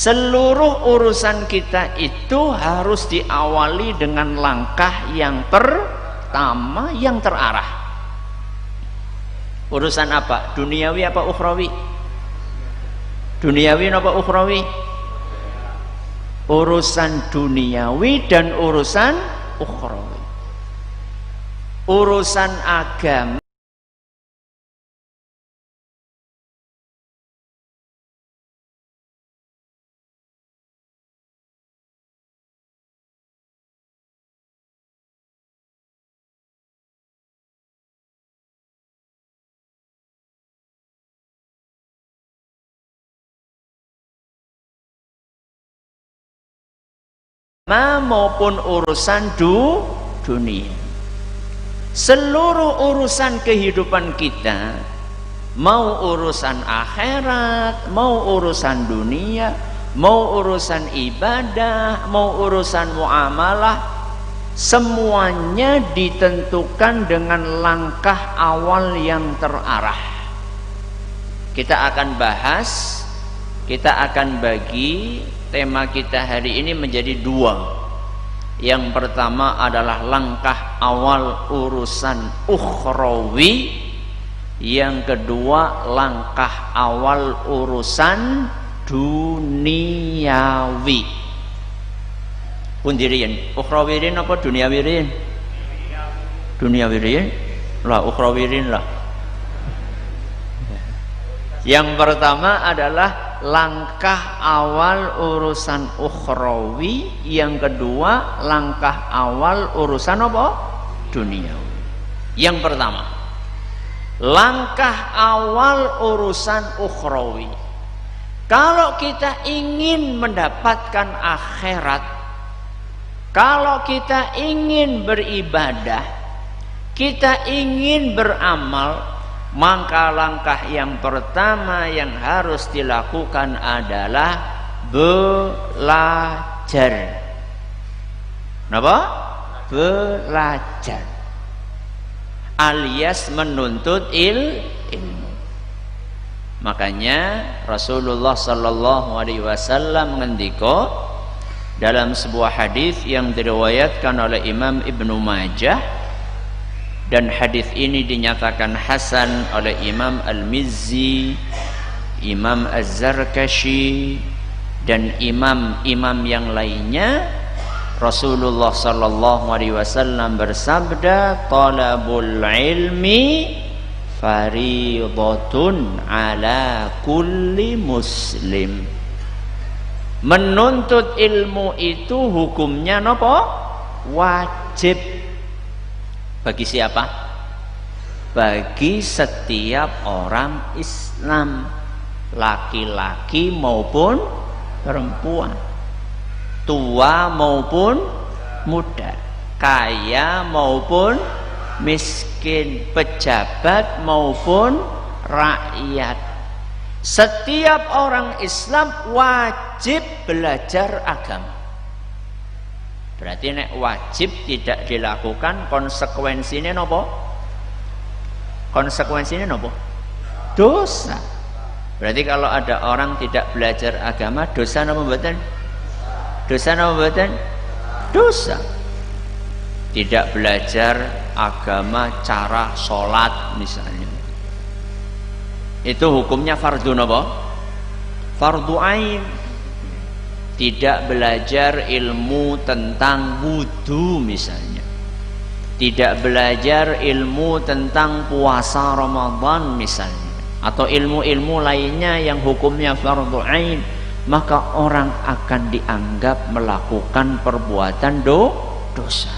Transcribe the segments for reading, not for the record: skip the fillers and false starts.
Seluruh urusan kita itu harus diawali dengan langkah yang pertama, yang terarah. Urusan apa? Duniawi apa ukhrawi? Duniawi apa ukhrawi? Urusan duniawi dan urusan ukhrawi. Urusan agama maupun urusan dunia. Seluruh urusan kehidupan kita, mau urusan akhirat, mau urusan dunia, mau urusan ibadah, mau urusan muamalah, semuanya ditentukan dengan langkah awal yang terarah. Kita akan bahas, kita akan bagi tema kita hari ini menjadi dua. Yang pertama adalah langkah awal urusan ukhrawi, yang kedua langkah awal urusan duniawi. Pundirin, ukhrawirin apa duniawirin? Duniawirin lah, ukhrawirin lah. Yang pertama adalah langkah awal urusan ukhrawi, yang kedua langkah awal urusan apa? Duniawi. Yang pertama, langkah awal urusan ukhrawi. Kalau kita ingin mendapatkan akhirat, kalau kita ingin beribadah, kita ingin beramal, maka langkah yang pertama yang harus dilakukan adalah belajar. Kenapa? Belajar, alias menuntut ilmu. Makanya Rasulullah sallallahu alaihi wasallam ngendika dalam sebuah hadis yang diriwayatkan oleh Imam Ibnu Majah, dan hadis ini dinyatakan hasan oleh Imam Al-Mizzi, Imam Az-Zarkashi, dan imam-imam yang lainnya. Rasulullah sallallahu alaihi wasallam bersabda, talabul ilmi fariidatun ala kulli muslim. Menuntut ilmu itu hukumnya napa? Wajib. Bagi siapa? Bagi setiap orang Islam, laki-laki maupun perempuan, tua maupun muda, kaya maupun miskin, pejabat maupun rakyat. Setiap orang Islam wajib belajar agama. Berarti nek wajib tidak dilakukan, konsekuensinya nopo? Konsekuensinya nopo? Dosa. Berarti kalau ada orang tidak belajar agama, dosa nopo mboten? Dosa nopo mboten? Dosa. Tidak belajar agama, cara sholat misalnya, itu hukumnya fardu nopo? Fardu ain. Tidak belajar ilmu tentang wudu misalnya, tidak belajar ilmu tentang puasa Ramadan misalnya, atau ilmu-ilmu lainnya yang hukumnya fardu ain, maka orang akan dianggap melakukan perbuatan dosa.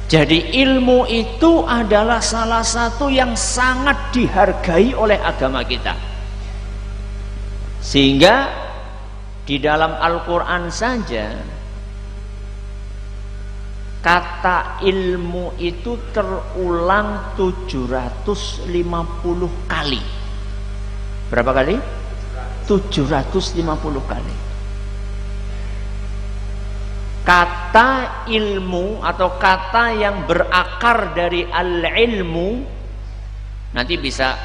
Jadi ilmu itu adalah salah satu yang sangat dihargai oleh agama kita, sehingga di dalam Al-Quran saja kata ilmu itu terulang 750 kali. Berapa kali? 750 kali. Kata ilmu atau kata yang berakar dari al-ilmu, nanti bisa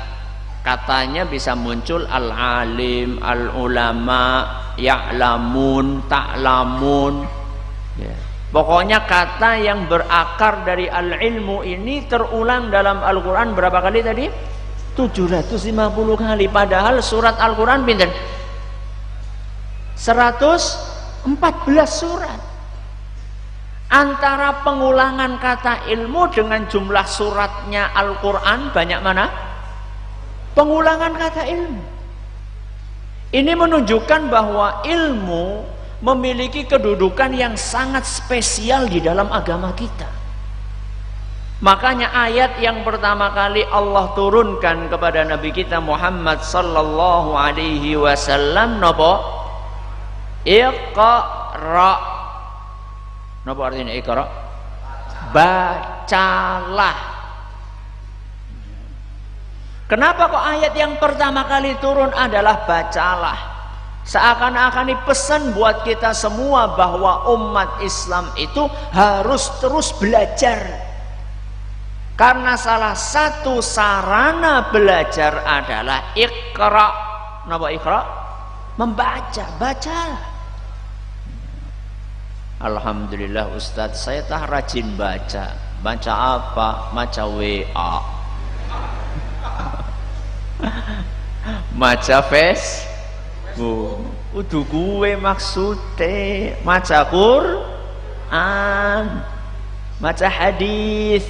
katanya bisa muncul al-alim, al-ulama, ya'lamun, ta'lamun. Ya. Pokoknya kata yang berakar dari al-ilmu ini terulang dalam Al-Quran berapa kali tadi? 750 kali. Padahal surat Al-Quran pinten? 114 surat. Antara pengulangan kata ilmu dengan jumlah suratnya Al-Quran banyak mana? Pengulangan kata ilmu. Ini menunjukkan bahwa ilmu memiliki kedudukan yang sangat spesial di dalam agama kita. Makanya ayat yang pertama kali Allah turunkan kepada Nabi kita Muhammad sallallahu alaihi wasallam napa? Iqra. Napa artinya iqra? Bacalah. Kenapa kok ayat yang pertama kali turun adalah bacalah? Seakan-akan ini pesan buat kita semua bahwa umat Islam itu harus terus belajar. Karena salah satu sarana belajar adalah iqra. Napa iqra? Membaca, bacalah. Alhamdulillah Ustadz, saya tak rajin baca. Baca apa? Baca WA. Maca Facebook. Udu gue maksudnya maca Quran, maca hadis,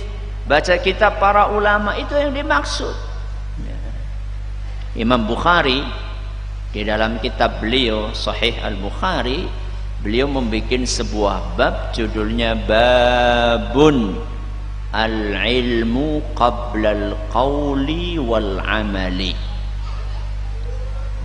baca kitab para ulama, itu yang dimaksud. Imam Bukhari di dalam kitab beliau Sahih Al-Bukhari, beliau membuat sebuah bab judulnya Babun Al-ilmu qabla al-qawli wal-amali.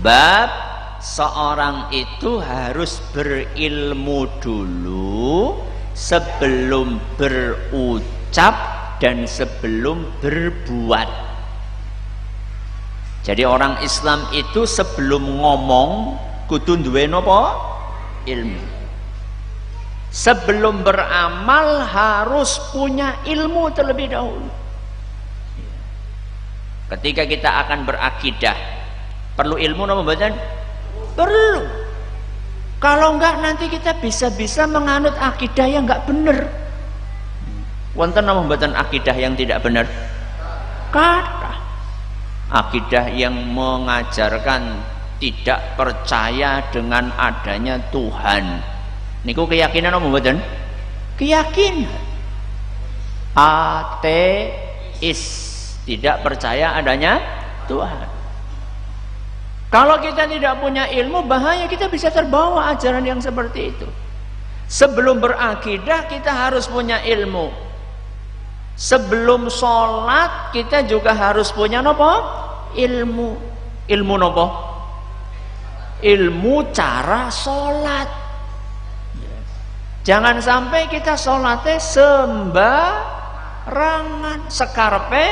Bab seorang itu harus berilmu dulu sebelum berucap dan sebelum berbuat. Jadi orang Islam itu sebelum ngomong kudu duwe napa? Ilmu. Sebelum beramal harus punya ilmu terlebih dahulu. Ketika kita akan berakidah, perlu ilmu napa mboten? Perlu. Kalau enggak nanti kita bisa-bisa menganut akidah yang enggak benar. Wonten napa mboten akidah yang tidak benar? Kata akidah yang mengajarkan tidak percaya dengan adanya Tuhan. Niku keyakinan apa mboten? Keyakinan. Ateis, tidak percaya adanya Tuhan. Kalau kita tidak punya ilmu, bahaya, kita bisa terbawa ajaran yang seperti itu. Sebelum berakidah kita harus punya ilmu. Sebelum sholat kita juga harus punya nopo? Ilmu. Ilmu nopo? Ilmu cara sholat. Jangan sampai kita sholatnya sembarangan, sekarepe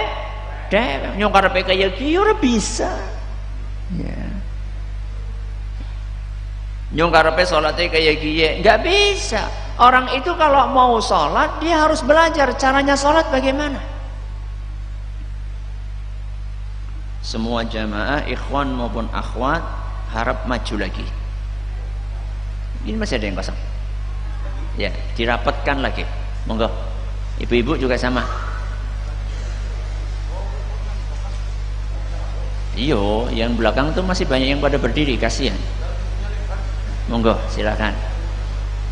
dhewe, nyong karepe kaya iki ora bisa. Ya. Nyong karepe sholatnya kayak gini, nggak bisa. Orang itu kalau mau sholat dia harus belajar caranya sholat bagaimana. Semua jamaah, ikhwan maupun akhwat harap maju lagi. Ini masih ada yang kosong. Ya, dirapatkan lagi. Monggo. Ibu-ibu juga sama. Iyo, yang belakang tuh masih banyak yang pada berdiri, kasihan. Monggo, silakan.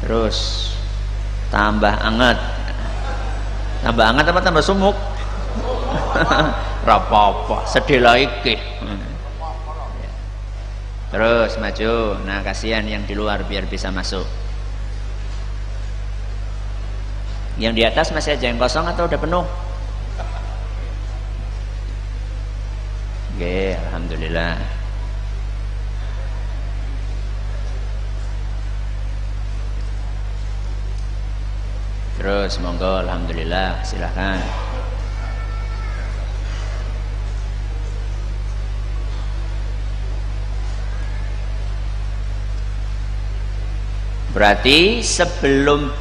Terus tambah anget. Tambah anget apa tambah sumuk? Rapopo, sedih lagi. Terus maju. Nah, kasihan yang di luar biar bisa masuk. Yang di atas masih aja yang kosong atau udah penuh? Oke, alhamdulillah. Terus monggo, alhamdulillah, silahkan. Berarti sebelum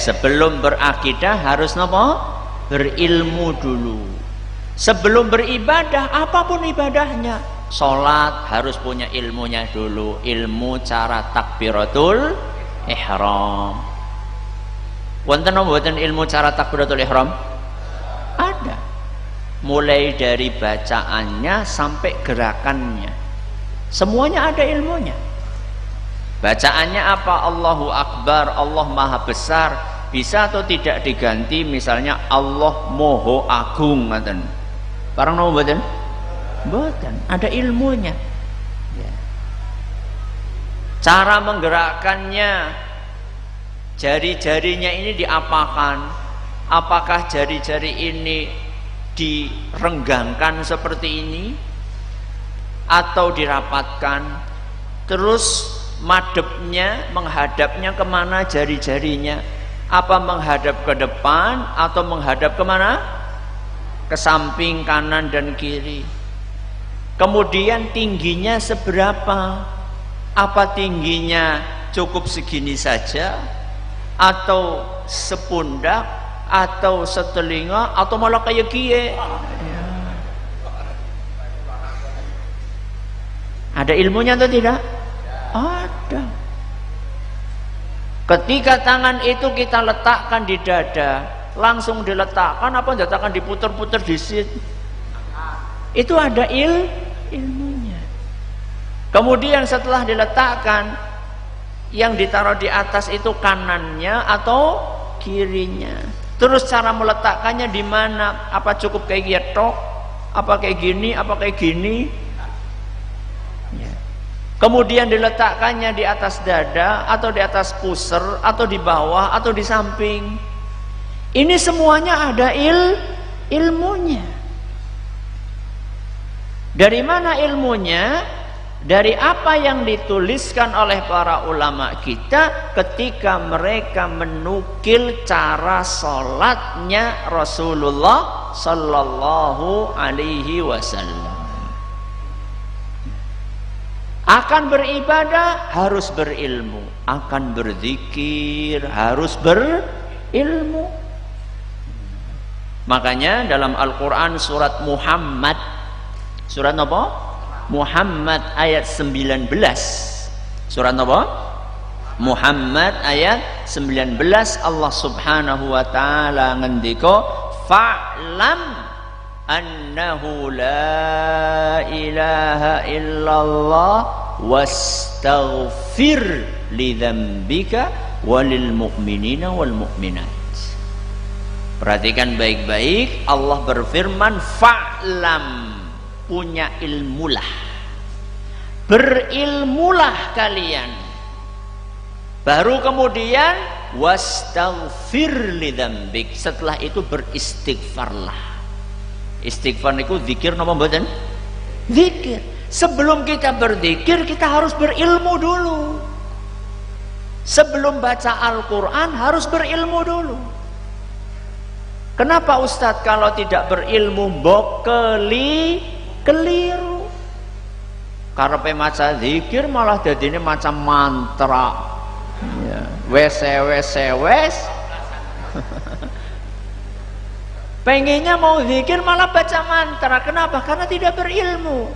sebelum berakidah harus napa? Berilmu dulu. Sebelum beribadah, apapun ibadahnya, sholat harus punya ilmunya dulu, ilmu cara takbiratul ihram. Wonten napa mboten ilmu cara takbiratul ihram? Ada. Mulai dari bacaannya sampai gerakannya, semuanya ada ilmunya. Bacaannya apa? Allahu Akbar, Allah Maha Besar, bisa atau tidak diganti misalnya Allah Moho Agung, ngoten. Barang napa mboten? Mboten, ada ilmunya. Ya. Cara menggerakkannya, jari-jarinya ini diapakan? Apakah jari-jari ini direnggangkan seperti ini atau dirapatkan? Terus madepnya, menghadapnya kemana jari-jarinya? Apa menghadap ke depan atau menghadap kemana? Ke samping kanan dan kiri. Kemudian tingginya seberapa? Apa tingginya cukup segini saja, atau sepundak, atau setelinga, atau malah kayak kie? Ada ilmunya atau tidak? Ada. Ketika tangan itu kita letakkan di dada, langsung diletakkan apa diletakkan diputer-puter di situ? Itu ada ilmunya. Kemudian setelah diletakkan, yang ditaruh di atas itu kanannya atau kirinya? Terus cara meletakkannya di mana? Apa cukup kayak gitu? Apa kayak gini? Apa kayak gini? Ya. Kemudian diletakkannya di atas dada atau di atas pusar atau di bawah atau di samping. Ini semuanya ada ilmunya. Dari mana ilmunya? Dari apa yang dituliskan oleh para ulama kita ketika mereka menukil cara sholatnya Rasulullah Sallallahu Alaihi Wasallam. Akan beribadah harus berilmu, akan berzikir harus berilmu. Makanya dalam Al-Quran surat Muhammad, surat apa? Muhammad ayat 19. Surat apa? Muhammad ayat 19. Allah Subhanahu wa taala ngendika, fa'lam annahu la ilaha illallah wastaghfir lidzambika walil mu'minina wal mu'minat. Perhatikan baik-baik, Allah berfirman, fa'lam, punya ilmulah, berilmulah kalian, baru kemudian wastaghfir lidzambik, setelah itu beristighfarlah. Istighfar itu zikir napa mboten? Zikir. Sebelum kita berzikir kita harus berilmu dulu. Sebelum baca Al-Quran harus berilmu dulu. Kenapa Ustadz kalau tidak berilmu mbok keliru? Karena maca zikir malah jadinya macam mantra. Ya. Wes. Pengennya mau zikir malah baca mantra. Kenapa? Karena tidak berilmu.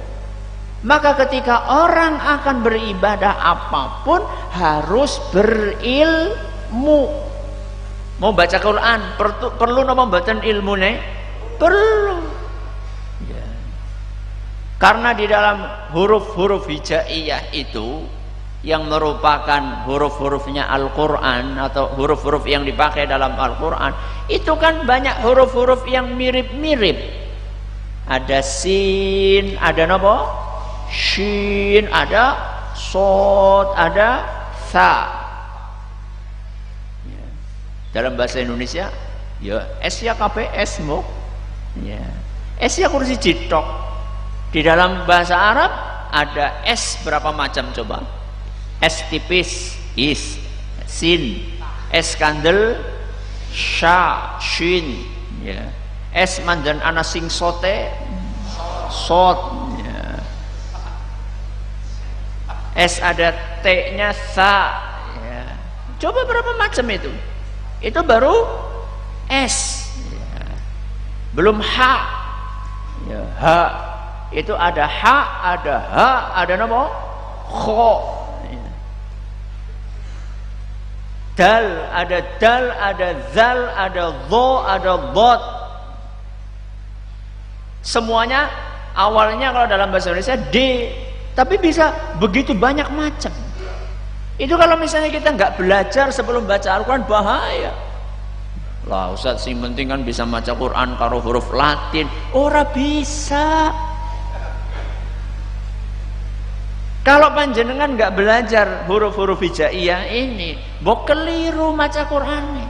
Maka ketika orang akan beribadah apapun harus berilmu. Mau baca Quran perlu napa mboten ilmune? Perlu. Ya. Karena di dalam huruf-huruf hijaiyah itu yang merupakan huruf-hurufnya Al-Quran atau huruf-huruf yang dipakai dalam Al-Quran, itu kan banyak huruf-huruf yang mirip-mirip. Ada sin, ada napa? Shin, ada sod, ada tha. Ya. Dalam bahasa Indonesia, ya S ya KPS mo. Ya. S ya kursi jitok. Di dalam bahasa Arab ada S berapa macam coba? S tipis, is, sin, S kandel, sha, shin, ya. S mandan ana sing sote, sot, ya. S ada T-nya sa, ya. Coba berapa macam itu? Itu baru S, ya. Belum H. Ya, ha itu ada ha, ada ha, ada apa? Kho. Ya. Dal, ada zal, ada dho, ada dhot. Semuanya awalnya kalau dalam bahasa Indonesia D, tapi bisa begitu banyak macam. Itu kalau misalnya kita nggak belajar sebelum baca Al-Quran, bahaya. Lah Ustaz, sing penting kan bisa baca Quran karo huruf Latin. Ora bisa. Kalau panjenengan nggak belajar huruf-huruf hijaiyah ini, mbok keliru maca Quran.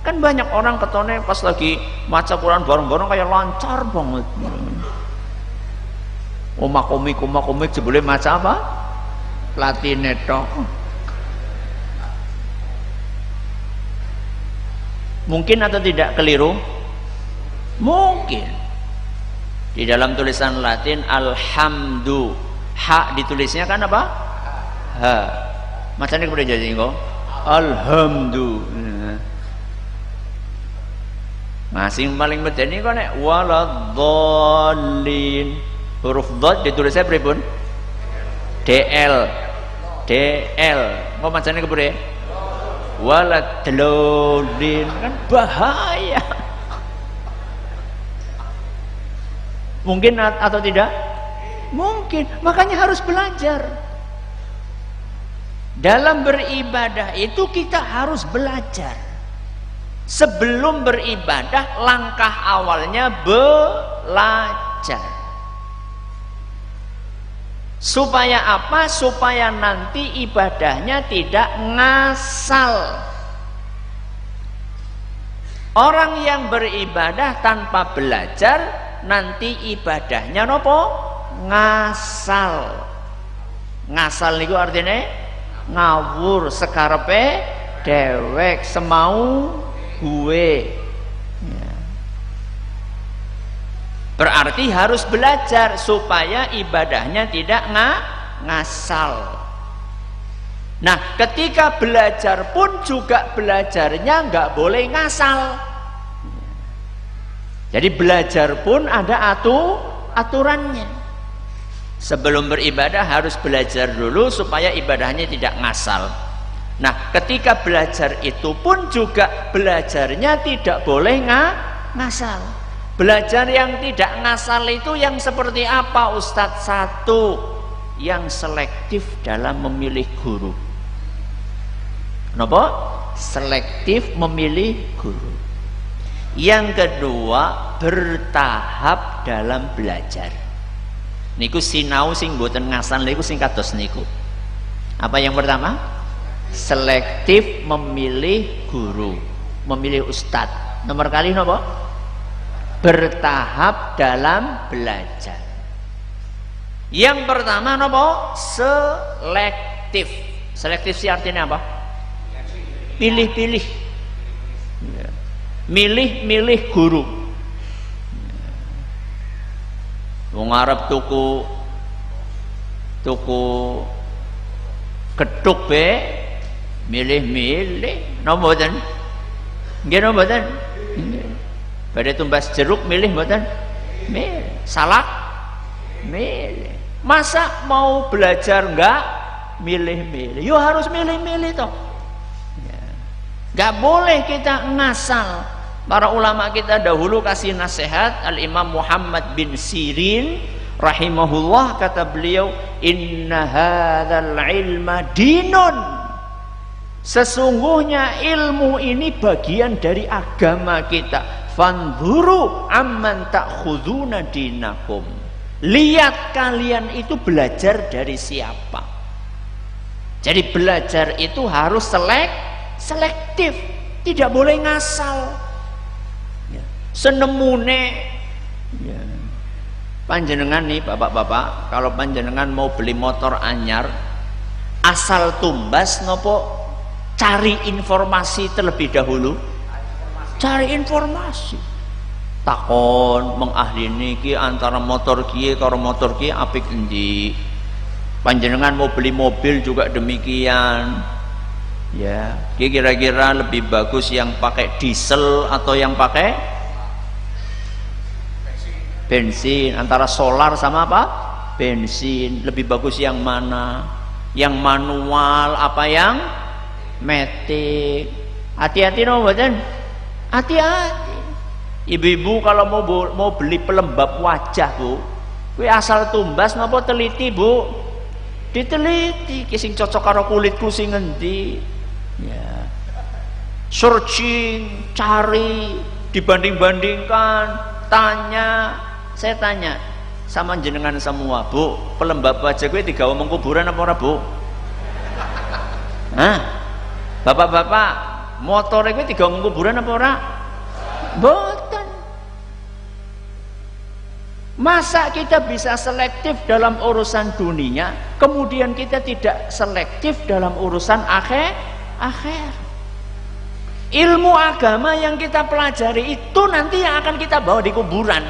Kan banyak orang ketone pas lagi maca Quran bareng-bareng kayak lancar banget. Komik jebule maca apa? Latine tok. Mungkin atau tidak keliru? Mungkin. Di dalam tulisan Latin alhamdu, ha ditulisnya kan apa? Ha. Macane kemudian jadi kok alhamdu. Masing paling medeni kok nek waladhdallin. Huruf dhad ditulisnya pripun? DL. Kok macane kemudian? Waladhdallin, kan bahaya. Mungkin atau tidak? Mungkin. Makanya harus belajar. Dalam beribadah itu kita harus belajar. Sebelum beribadah, langkah awalnya belajar. Supaya apa? Supaya nanti ibadahnya tidak ngasal. Orang yang beribadah tanpa belajar, nanti ibadahnya nopo? Ngasal. Ngasal niku artinya ngawur, sekarepe dewek, semau gue. Ya. Berarti harus belajar supaya ibadahnya tidak ngasal. Nah, ketika belajar pun juga belajarnya nggak boleh ngasal. Jadi belajar pun ada aturannya. Sebelum beribadah harus belajar dulu supaya ibadahnya tidak ngasal. Nah, ketika belajar itu pun juga belajarnya tidak boleh ngasal. Belajar yang tidak ngasal itu yang seperti apa, Ustadz? Satu, yang selektif dalam memilih guru. Kenapa? Selektif memilih guru. Yang kedua, bertahap dalam belajar. Niku sinau sing mboten ngasal niku sing kados niku. Apa yang pertama? Selektif memilih guru, memilih ustadz. Nomor kali napa? Bertahap dalam belajar. Yang pertama napa? Selektif. Selektif sih artinya apa? Pilih-pilih. Milih-milih guru. Wong arep tuku ketuk be milih-milih, napa mboten? Nggih napa mboten? Badhe tumbas jeruk milih mboten? Milih. Salak milih. Masa mau belajar enggak milih-milih? Yo harus milih-milih toh. Ya. Enggak boleh kita ngasal. Para ulama kita dahulu kasih nasihat. Al-Imam Muhammad bin Sirin rahimahullah, kata beliau, inna hadzal ilma dinun. Sesungguhnya ilmu ini bagian dari agama kita. Fanzuru amman ta'khuduna dinakum. Lihat kalian itu belajar dari siapa. Jadi belajar itu harus selektif, tidak boleh ngasal. Ya. Senemune ya. Panjenengan nih bapak-bapak, kalau panjenengan mau beli motor anyar, asal tumbas nopo cari informasi terlebih dahulu. Cari informasi, takon mengahli niki antara motor kiye karo motor kiye apik endi. Panjenengan mau beli mobil juga demikian. Ya, kira-kira lebih bagus yang pakai diesel atau yang pakai bensin. Antara solar sama apa? Bensin. Lebih bagus yang mana? Yang manual apa yang metik? Hati-hati no mboten? Hati-hati. Ibu-ibu kalau mau beli pelembab wajah, Bu, kuwi asal tumbas napa teliti, Bu? Diteliti ki sing cocok karo kulitku sing ngendi. Ya. Searching, cari, dibanding-bandingkan, tanya. Saya tanya sama jenengan semua, Bu, pelembab wajah kuwi digawe meng kuburan apa ora, Bu? Hah? Bapak-bapak, motor kuwi digawe meng kuburan apa ora? Boten. Masa kita bisa selektif dalam urusan dunia, kemudian kita tidak selektif dalam urusan akhir? Ilmu agama yang kita pelajari itu nanti yang akan kita bawa di kuburan.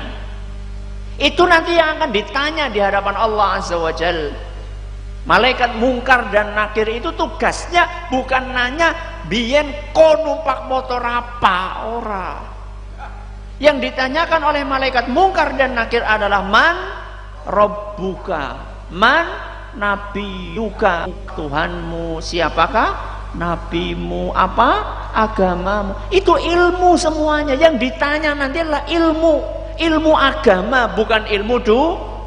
Itu nanti yang akan ditanya di hadapan Allah Azza wa Jal. Malaikat mungkar dan nakir itu tugasnya bukan nanya biyen ko numpak motor apa, ora. Yang ditanyakan oleh malaikat mungkar dan nakir adalah man rabbuka, man nabiyuka, Tuhanmu siapakah, nabimu apa, agamamu. Itu ilmu semuanya. Yang ditanya nanti adalah ilmu agama, bukan ilmu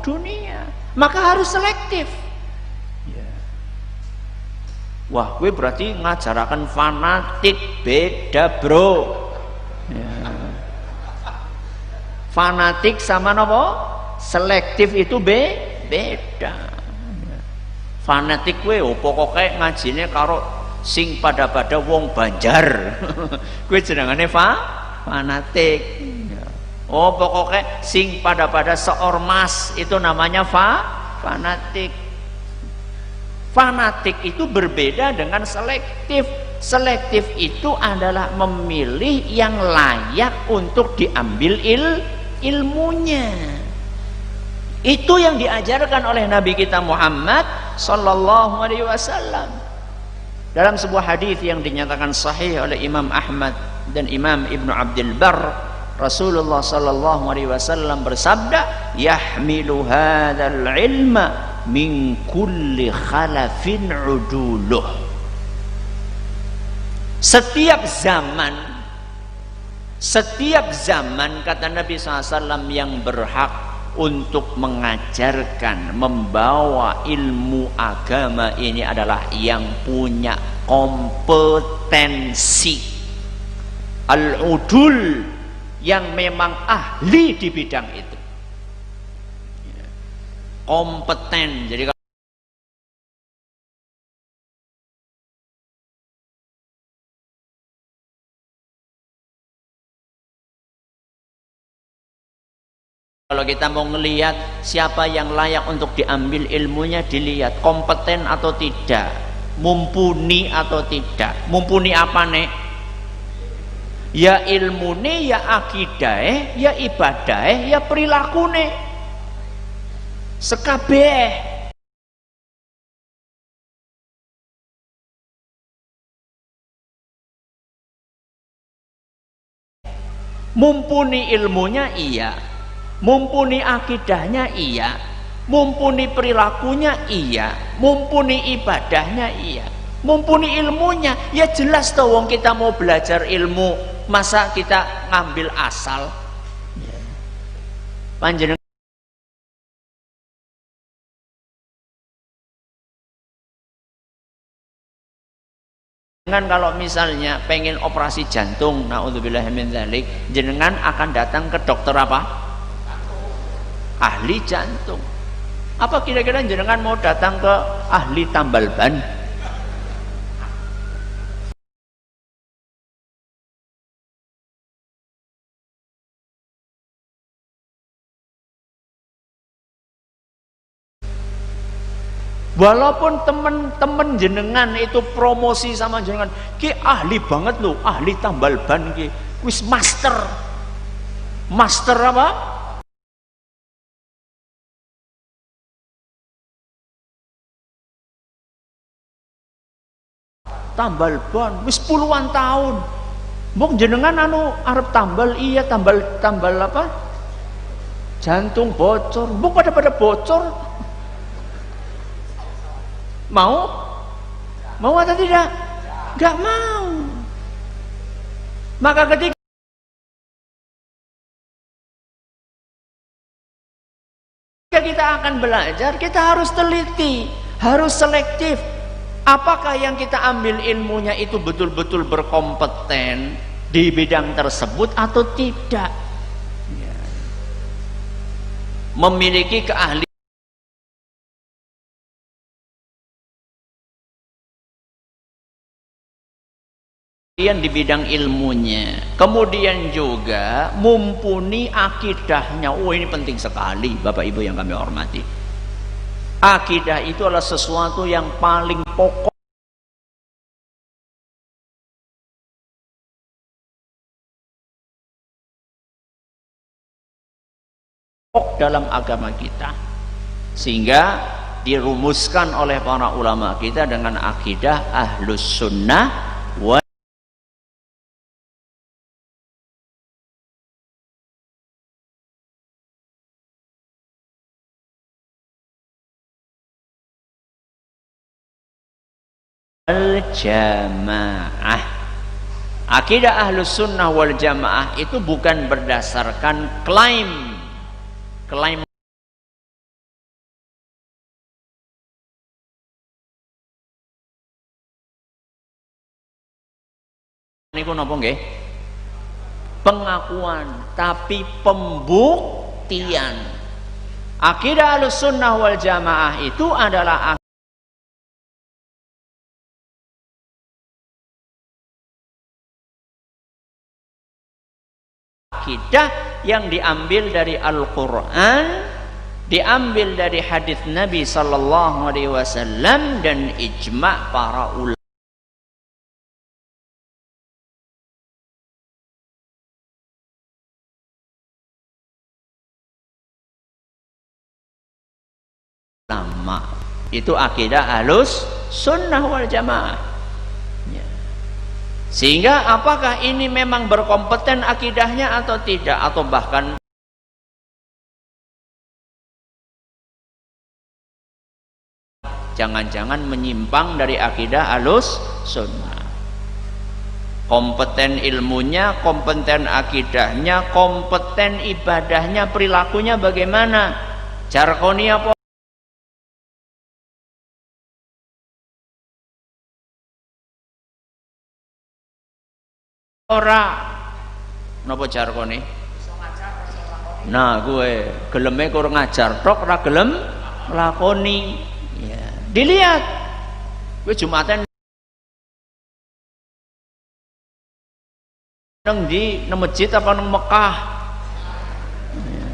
dunia. Maka harus selektif. Wah, gue berarti ngajarakan fanatik, beda bro. Fanatik sama nopo selektif itu beda. Fanatik gue pokoknya ngajine karo sing pada wong Banjar. Gue jenengane fanatik. Oh pokoknya sing pada seormas itu namanya fanatik. Fanatik itu berbeda dengan selektif. Selektif itu adalah memilih yang layak untuk diambil ilmunya. Itu yang diajarkan oleh Nabi kita Muhammad sallallahu alaihi wasallam. Dalam sebuah hadis yang dinyatakan sahih oleh Imam Ahmad dan Imam Ibnu Abdul Barr, Rasulullah sallallahu alaihi wasallam bersabda, "Yahmilu hadzal ilma min kulli khalafin uduluh." Setiap zaman kata Nabi SAW yang berhak untuk mengajarkan, membawa ilmu agama ini adalah yang punya kompetensi, al-udul, yang memang ahli di bidang itu, kompeten. Jadi kalau kita mau ngelihat siapa yang layak untuk diambil ilmunya, dilihat kompeten atau tidak, mumpuni atau tidak. Mumpuni apa nek? Ya ilmune, ya akidah, ya ibadah, ya perilakune. Sekabeh. Mumpuni ilmunya iya, mumpuni akidahnya iya, mumpuni perilakunya iya, mumpuni ibadahnya iya, mumpuni ilmunya. Ya jelas toh wong kita mau belajar ilmu, masa kita ngambil asal. Panjenengan kalau misalnya pengen operasi jantung, naudzubillah min dzalik, jenengan akan datang ke dokter apa? Ahli jantung. Apa kira-kira jenengan mau datang ke ahli tambal ban? Walaupun temen-temen jenengan itu promosi sama jenengan, ki ahli banget loh, ahli tambal ban ki, wis master. Master apa? Tambal ban, wis puluhan tahun. Mbok jenengan anu arep tambal, iya tambal apa? jantung bocor, pada bocor. Mau atau tidak? Nggak mau. Maka ketika kita akan belajar, kita harus teliti, harus selektif. Apakah yang kita ambil ilmunya itu betul-betul berkompeten di bidang tersebut atau tidak? Ya. Memiliki keahlian di bidang ilmunya, kemudian juga mumpuni akidahnya. Oh, ini penting sekali Bapak Ibu yang kami hormati. Akidah itu adalah sesuatu yang paling pokok dalam agama kita, sehingga dirumuskan oleh para ulama kita dengan akidah Ahlus Sunnah wal Jamaah. Akidah Ahlus Sunnah wal Jamaah itu bukan berdasarkan klaim niku napa nggih? Pengakuan, tapi pembuktian. Akidah Ahlus Sunnah wal Jamaah itu adalah akidah yang diambil dari Al-Quran, diambil dari hadis Nabi Sallallahu Alaihi Wasallam dan ijma' para ulama. Itu akidah Ahlus Sunnah wal Jamaah. Sehingga apakah ini memang berkompeten akidahnya atau tidak, atau bahkan jangan-jangan menyimpang dari akidah Ahlus Sunnah. Kompeten ilmunya, kompeten akidahnya, kompeten ibadahnya, perilakunya bagaimana? Jarkoni apa? Ora napa jarkone? Nah, gue geleme kurang ngajar tok, ora gelem nglakoni. Ya, dilihat. Gue Jumatan nang di masjid apa nang Mekah. Ya.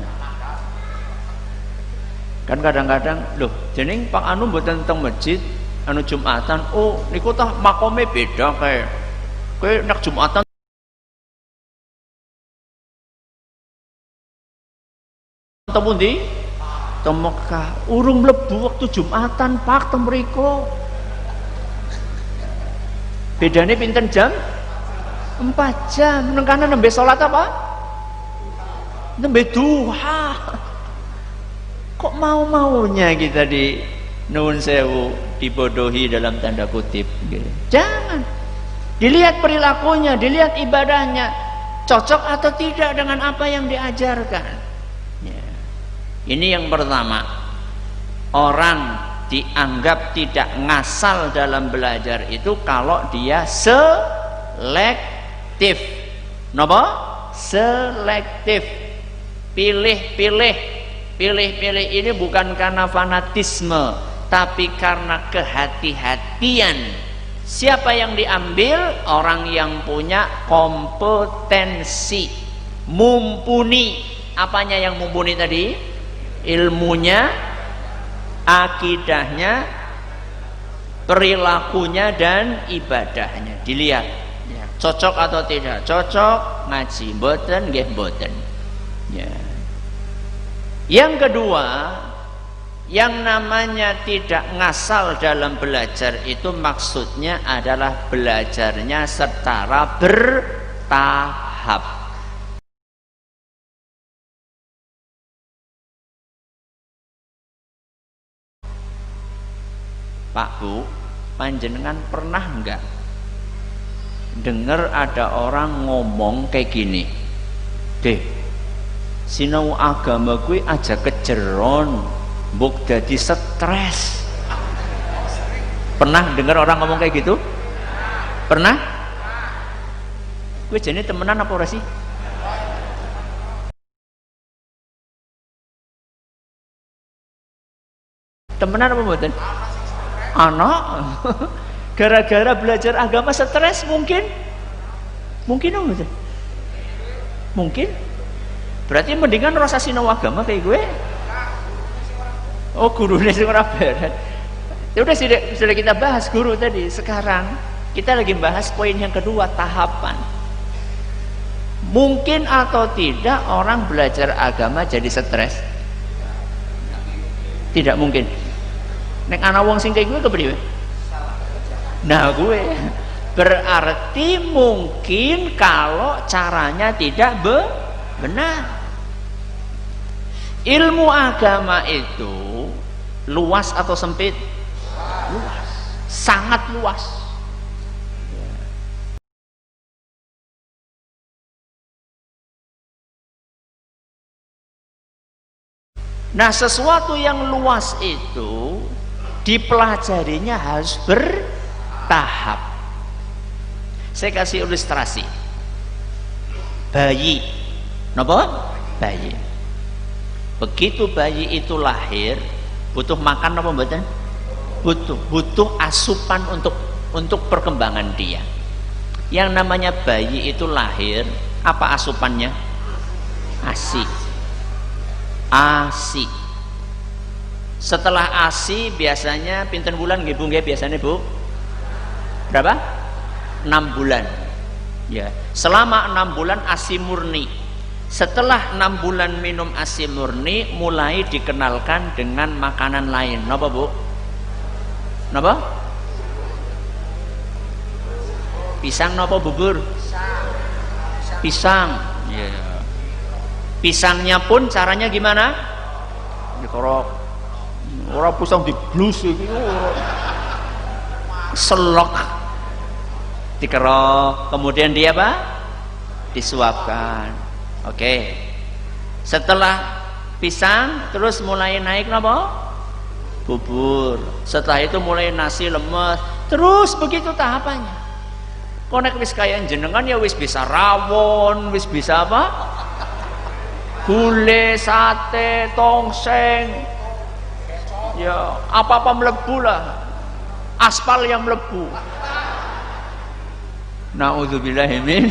Kan kadang-kadang, loh, jeneng Pak Anu mboten teng masjid anu Jumatan. Oh, niku tah makome beda kae. Kowe nek Jumatan temu di Mekah, urung mlebu waktu Jumatan Pak teng mriko. Bedane pinten jam? 4 jam. Nang kana nembe salat apa? Nembe duha. Kok mau-maunya kita di nuwun sewu dibodohi dalam tanda kutip gitu. Jangan. Dilihat perilakunya, dilihat ibadahnya, cocok atau tidak dengan apa yang diajarkan. Ini yang pertama. Orang dianggap tidak ngasal dalam belajar itu kalau dia selektif. Napa? Selektif. Pilih-pilih. Pilih-pilih ini bukan karena fanatisme, tapi karena kehati-hatian. Siapa yang diambil? Orang yang punya kompetensi, mumpuni. Apanya yang mumpuni tadi? Ilmunya, akidahnya, perilakunya, dan ibadahnya. Dilihat ya, cocok atau tidak cocok, ngaji mboten nggih mboten. Ya. Yang kedua, yang namanya tidak ngasal dalam belajar itu maksudnya adalah belajarnya secara bertahap. Pak Bu, panjenengan pernah enggak dengar ada orang ngomong kayak gini, deh sinau agama gue aja kejeron mbok dadi stres. Pernah dengar orang ngomong kayak gitu? Pernah? Gue jadi temenan apa ora sih? Temenan apa mboten? Anak gara-gara belajar agama stres mungkin? Mungkin apa mboten? Mungkin. Berarti mendingan rasa sinau agama kayak gue. Oh, gurunya sing ora beres. Ya udah sudah kita bahas guru tadi. Sekarang kita lagi bahas poin yang kedua, tahapan. Mungkin atau tidak orang belajar agama jadi stres? Tidak mungkin. Nek ana wong sing kayak gue kepriwe? Nah, gue berarti mungkin kalau caranya tidak benar. Ilmu agama itu luas atau sempit? Luas, sangat luas. Nah, sesuatu yang luas itu dipelajarinya harus bertahap. Saya kasih ilustrasi. Bayi, napa? Bayi. Begitu bayi itu lahir, butuh makan apa mboten? Butuh asupan untuk perkembangan dia. Yang namanya bayi itu lahir, apa asupannya? ASI. ASI. Setelah ASI biasanya pinten bulan nggih Bu nggih biasanya Bu? Berapa? 6 bulan. Ya, selama 6 bulan ASI murni. Setelah 6 bulan minum ASI murni, mulai dikenalkan dengan makanan lain. Napa Bu? Napa? Pisang napa bubur? Pisang. Ya. Pisangnya pun caranya gimana? Dikorok. Ora pisang diblus iki. Selok. Dikerok, kemudian dia apa? Disuapkan. Oke. Setelah pisang terus mulai naik napa? Bubur. Setelah itu mulai nasi lemes. Terus begitu tahapannya. Konek wis kaya jenengan ya wis bisa rawon, wis bisa apa? Gulai, sate, tongseng. Ya, apa-apa melebu lah. Aspal yang melebu. Na'udzubillahimin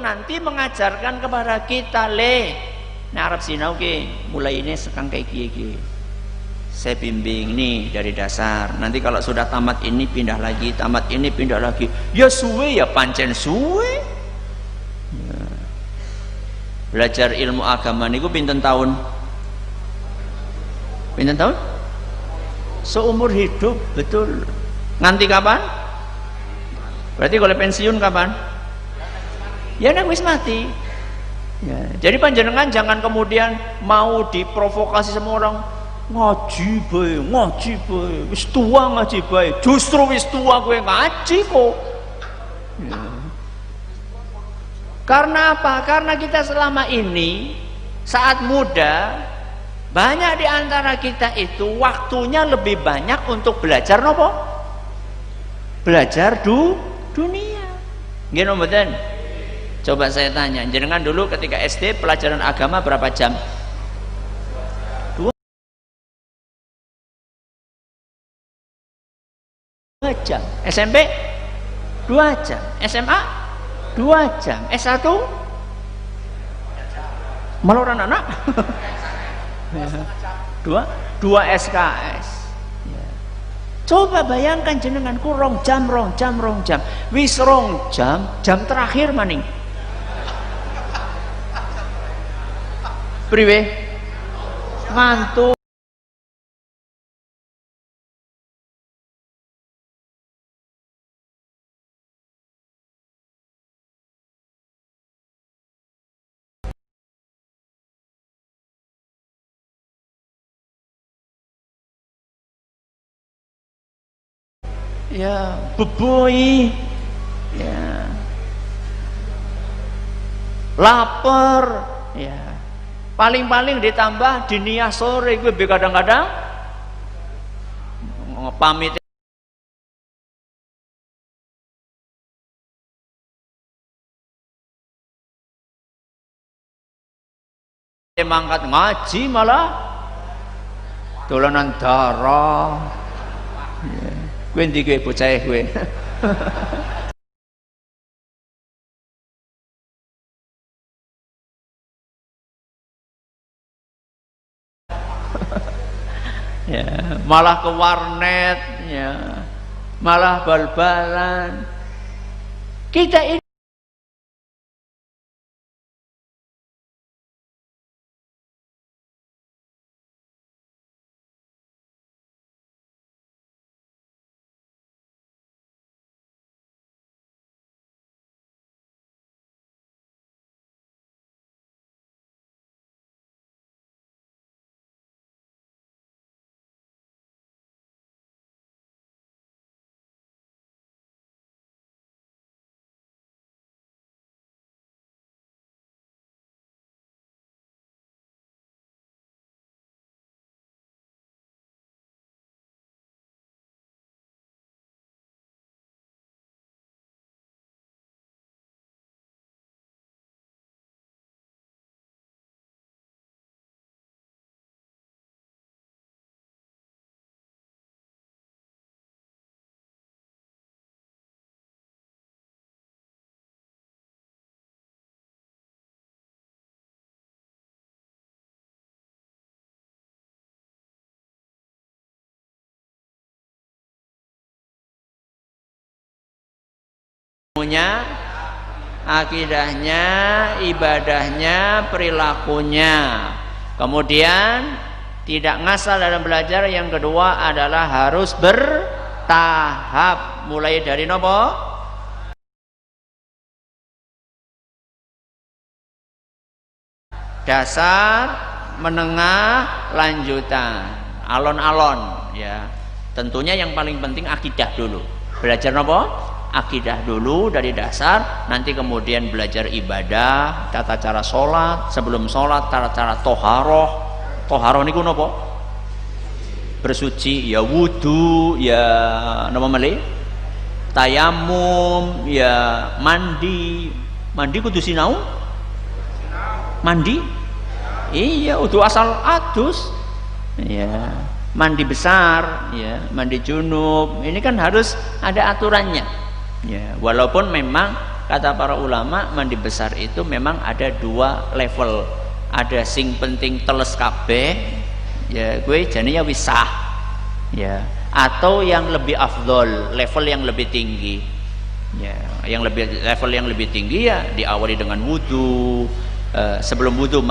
nanti mengajarkan kepada kita nah Arab sinau ke mulai ini sekarang kayak gini saya bimbing nih dari dasar, nanti kalau sudah tamat ini pindah lagi, tamat ini pindah lagi, ya suwe ya pancen suwe ya. Belajar ilmu agama niku pinten tahun seumur hidup, betul. Nganti kapan? Berarti kalau pensiun kapan? Ya nek wis mati ya. Jadi panjenengan jangan kemudian mau diprovokasi sama orang, ngaji bae, wis tua ngaji bae, justru wis tua gue ngaji kok ya. Karena apa? Karena kita selama ini saat muda, banyak di antara kita itu waktunya lebih banyak untuk belajar nopo? Belajar dunia. Nggih mboten? Coba saya tanya, jenengan dulu ketika SD pelajaran agama berapa jam? 2 jam. SMP 2 jam. SMA 2 jam. S1 meluran anak 2 SKS ya. Coba bayangkan jenenganku rong jam wis rong jam terakhir maning priwe ngantuk. Ya beboi ya lapar ya paling-paling ditambah diniyah sore gue kadang-kadang pamit mangkat ngaji malah dolanan darah ya. Gue ndi gue bocah gue ya malah ke warnet ya malah bal-balan kita ini. Akidahnya, ibadahnya, perilakunya. Kemudian tidak ngasal dalam belajar. Yang kedua adalah harus bertahap. Mulai dari nopo? Dasar, menengah, lanjutan, alon-alon ya. Tentunya yang paling penting akidah dulu. Belajar nopo? Akidah dulu dari dasar, nanti kemudian belajar ibadah, tata cara sholat, sebelum sholat tata cara toharoh. Toharoh niku nopo? Bersuci, ya wudu, ya nopo malih? Tayamum, ya mandi. Mandi kudu sinau? Mandi? Iya, udah asal adus. Ya, mandi besar, ya, mandi junub. Ini kan harus ada aturannya. Ya, walaupun memang kata para ulama, mandi besar itu memang ada dua level. Ada sing penting teles kabeh, ya gue jadinya wisah, ya. Atau yang lebih afdol, level yang lebih tinggi, ya. Level yang lebih tinggi ya diawali dengan wudu. Sebelum wudu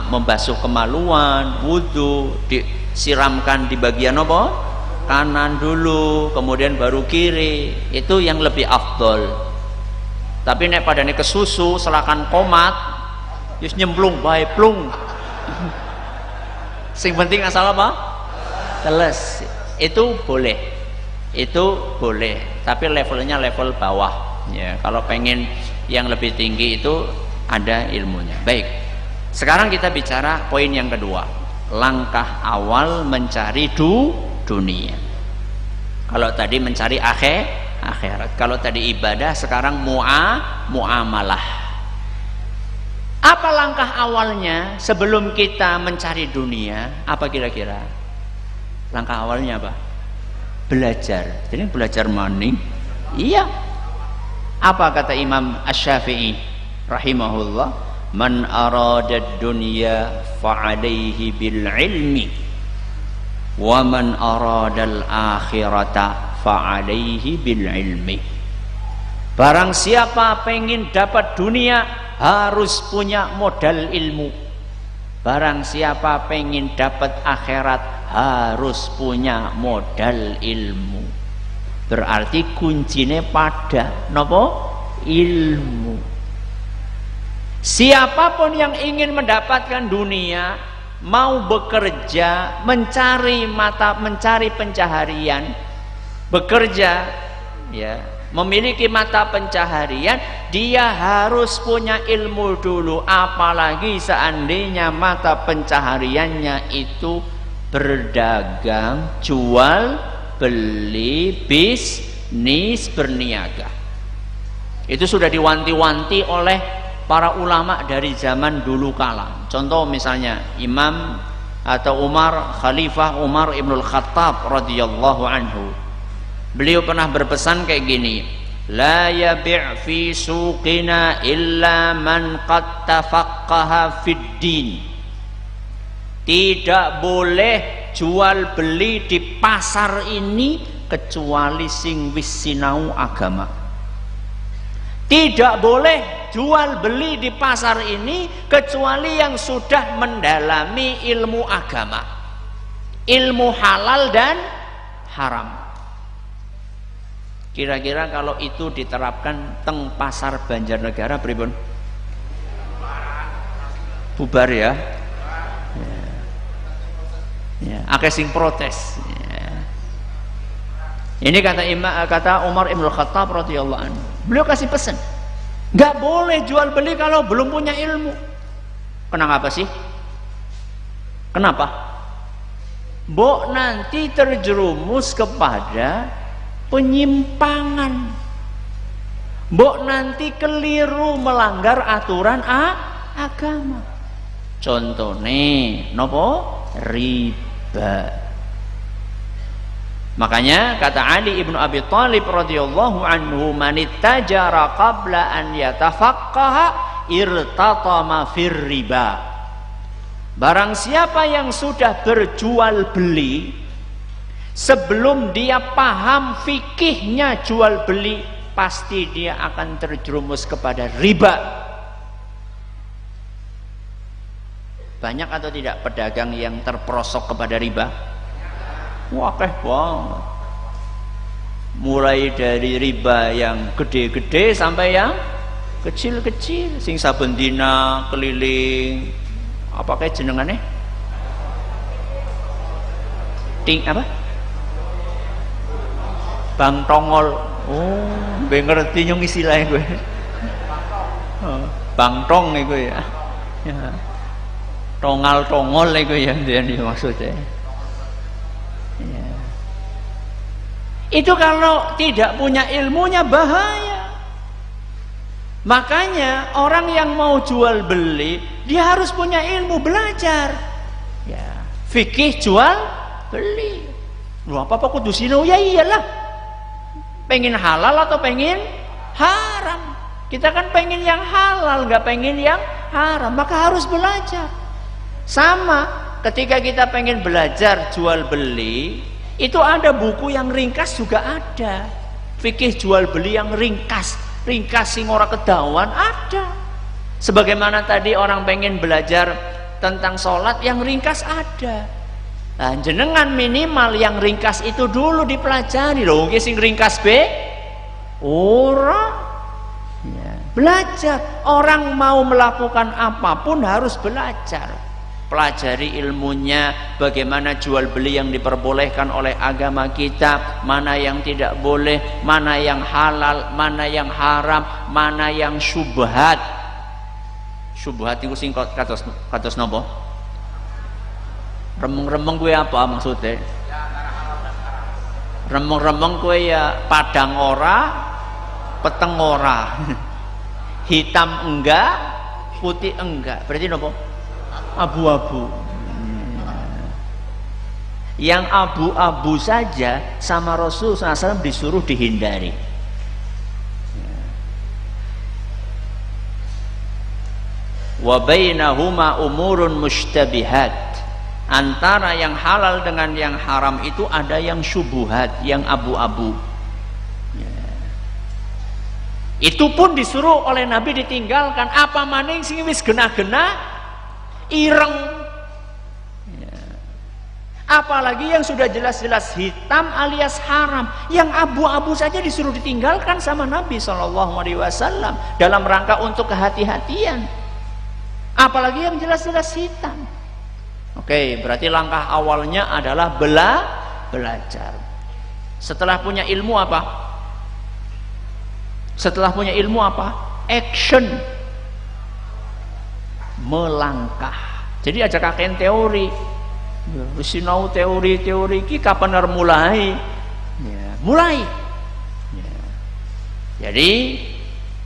membasuh kemaluan, wudu disiramkan di bagian apa? Kanan dulu, kemudian baru kiri. Itu yang lebih afdol. Tapi nek padane kesusu selakan komat wis nyemplung bae plung. Sing penting asal apa? Teles. Itu boleh. Itu boleh, tapi levelnya level bawah. Ya, kalau pengen yang lebih tinggi itu ada ilmunya. Baik. Sekarang kita bicara poin yang kedua. Langkah awal mencari dunia. Kalau tadi mencari akhirat, kalau tadi ibadah, sekarang muamalah. Apa langkah awalnya sebelum kita mencari dunia? Apa kira-kira? Langkah awalnya apa? Belajar. Jadi belajar money. Iya. Apa kata Imam Asy-Syafi'i rahimahullah? Man arada dunya fa'alaihi bil ilmi wa man arada al akhirata fa'alaihi bil ilmi. Barang siapa pengen dapat dunia harus punya modal ilmu. Barang siapa pengen dapat akhirat harus punya modal ilmu. Berarti kuncinya pada nopo? Ilmu. Siapapun yang ingin mendapatkan dunia, mau bekerja, mencari pencaharian, bekerja, ya, memiliki mata pencaharian, dia harus punya ilmu dulu. Apalagi seandainya mata pencahariannya itu berdagang, jual, beli, bisnis, berniaga. Itu sudah diwanti-wanti oleh para ulama dari zaman dulu kala. Contoh misalnya Imam atau Umar, Khalifah Umar Ibnul Khattab radhiyallahu anhu. Beliau pernah berpesan kayak gini, la yabi' fi suqina illa man qad tafaqqaha fid din. Tidak boleh jual beli di pasar ini kecuali sing wis sinau agama. Tidak boleh jual beli di pasar ini kecuali yang sudah mendalami ilmu agama, ilmu halal dan haram. Kira-kira kalau itu diterapkan teng pasar Banjarnegara pripun? Bubar ya. Ya, akeh sing protes. Ya. Ini kata Umar Ibn Khattab radhiyallahu anhu. Beliau kasih pesan, nggak boleh jual beli kalau belum punya ilmu. Kenapa sih? Kenapa? Mbok nanti terjerumus kepada penyimpangan. Mbok nanti keliru melanggar aturan agama. Contohnya, nopo? Riba. Makanya kata Ali ibnu Abi Thalib radhiyallahu anhu, manittajara qabla an yatafaqqaha irtatama fir riba. Barang siapa yang sudah berjual beli sebelum dia paham fikihnya jual beli, pasti dia akan terjerumus kepada riba. Banyak atau tidak pedagang yang terperosok kepada riba? Wakeh banget. Mulai dari riba yang gede-gede sampai yang kecil-kecil, sing saben dina keliling apa kayak jenengannya? Apa? Bang Tongol. Oh, gue ngerti nyong istilahnya gue. Oh, Bang Tong itu ya. Ya. Tongal-tongol itu ya maksudnya. Ya. Itu kalau tidak punya ilmunya bahaya. Makanya orang yang mau jual beli dia harus punya ilmu, belajar. Ya, fikih jual beli. Lu apa kudu sinau? Ya iyalah. Pengen halal atau pengen haram? Kita kan pengen yang halal, nggak pengen yang haram, maka harus belajar. Sama ketika kita pengen belajar jual beli, itu ada buku yang ringkas juga ada. Fikih jual beli yang ringkas sing ora kedawan ada. Sebagaimana tadi orang pengen belajar tentang sholat yang ringkas ada. Nah, jenengan minimal yang ringkas itu dulu dipelajari loh. Nggih sing ringkas be ora ya, belajar. Orang mau melakukan apapun harus belajar. Pelajari ilmunya, bagaimana jual beli yang diperbolehkan oleh agama kita, mana yang tidak boleh, mana yang halal, mana yang haram, mana yang syubhat. Syubhat itu sing kados napa? Remeng-remeng gue apa maksudnya? Remeng-remeng gue ya padang ora, peteng ora. Hitam enggak, putih enggak. Berarti napa? Abu-abu. Yang abu-abu saja sama Rasul SAW disuruh dihindari. Wa bainahuma umurun mushtabihat. Antara yang halal dengan yang haram itu ada yang syubuhat, yang abu-abu. Itu pun disuruh oleh Nabi ditinggalkan. Apa maning sing wis genah-genah ireng ya. Apalagi yang sudah jelas-jelas hitam alias haram, yang abu-abu saja disuruh ditinggalkan sama Nabi SAW dalam rangka untuk kehati-hatian, apalagi yang jelas-jelas hitam. Oke, berarti langkah awalnya adalah belajar. Setelah punya ilmu apa? Setelah punya ilmu apa? Action, melangkah. Jadi aja kakek teori sinau teori ki kapan harus mulai ya, mulai ya. Jadi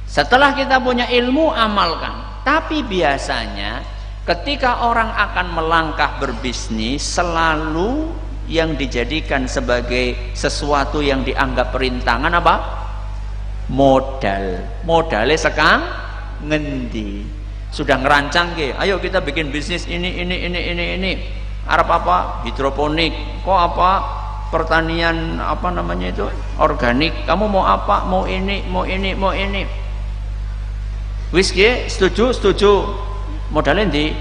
setelah kita punya ilmu amalkan. Tapi biasanya ketika orang akan melangkah berbisnis, selalu yang dijadikan sebagai sesuatu yang dianggap perintangan apa? Modalnya sekarang ngendi? Sudah ngerancang ke, ayo kita bikin bisnis ini. Arab apa? Hidroponik. Kok apa? Pertanian apa namanya itu? Organik. Kamu mau apa? Mau ini. Wis ge, setuju. Modalnya ndi?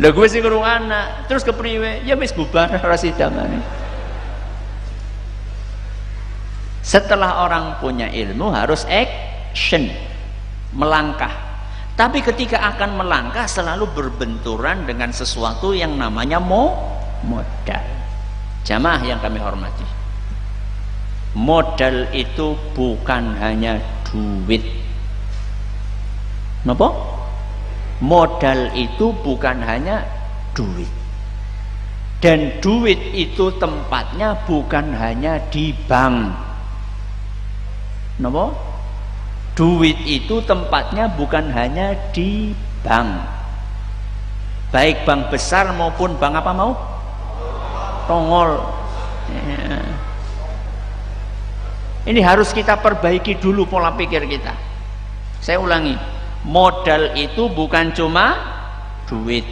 Lah gue sing ngrungokna, terus kepriwe? Ya wis bubar ora sidangane. Setelah orang punya ilmu harus action, melangkah. Tapi ketika akan melangkah selalu berbenturan dengan sesuatu yang namanya modal. Jamaah yang kami hormati, modal itu bukan hanya duit. Napa? Modal itu bukan hanya duit. Dan duit itu tempatnya bukan hanya di bank. Napa? Duit itu tempatnya bukan hanya di bank, baik bank besar maupun bank apa mau? Tongol ya. Ini harus kita perbaiki dulu pola pikir kita. Saya ulangi, modal itu bukan cuma duit.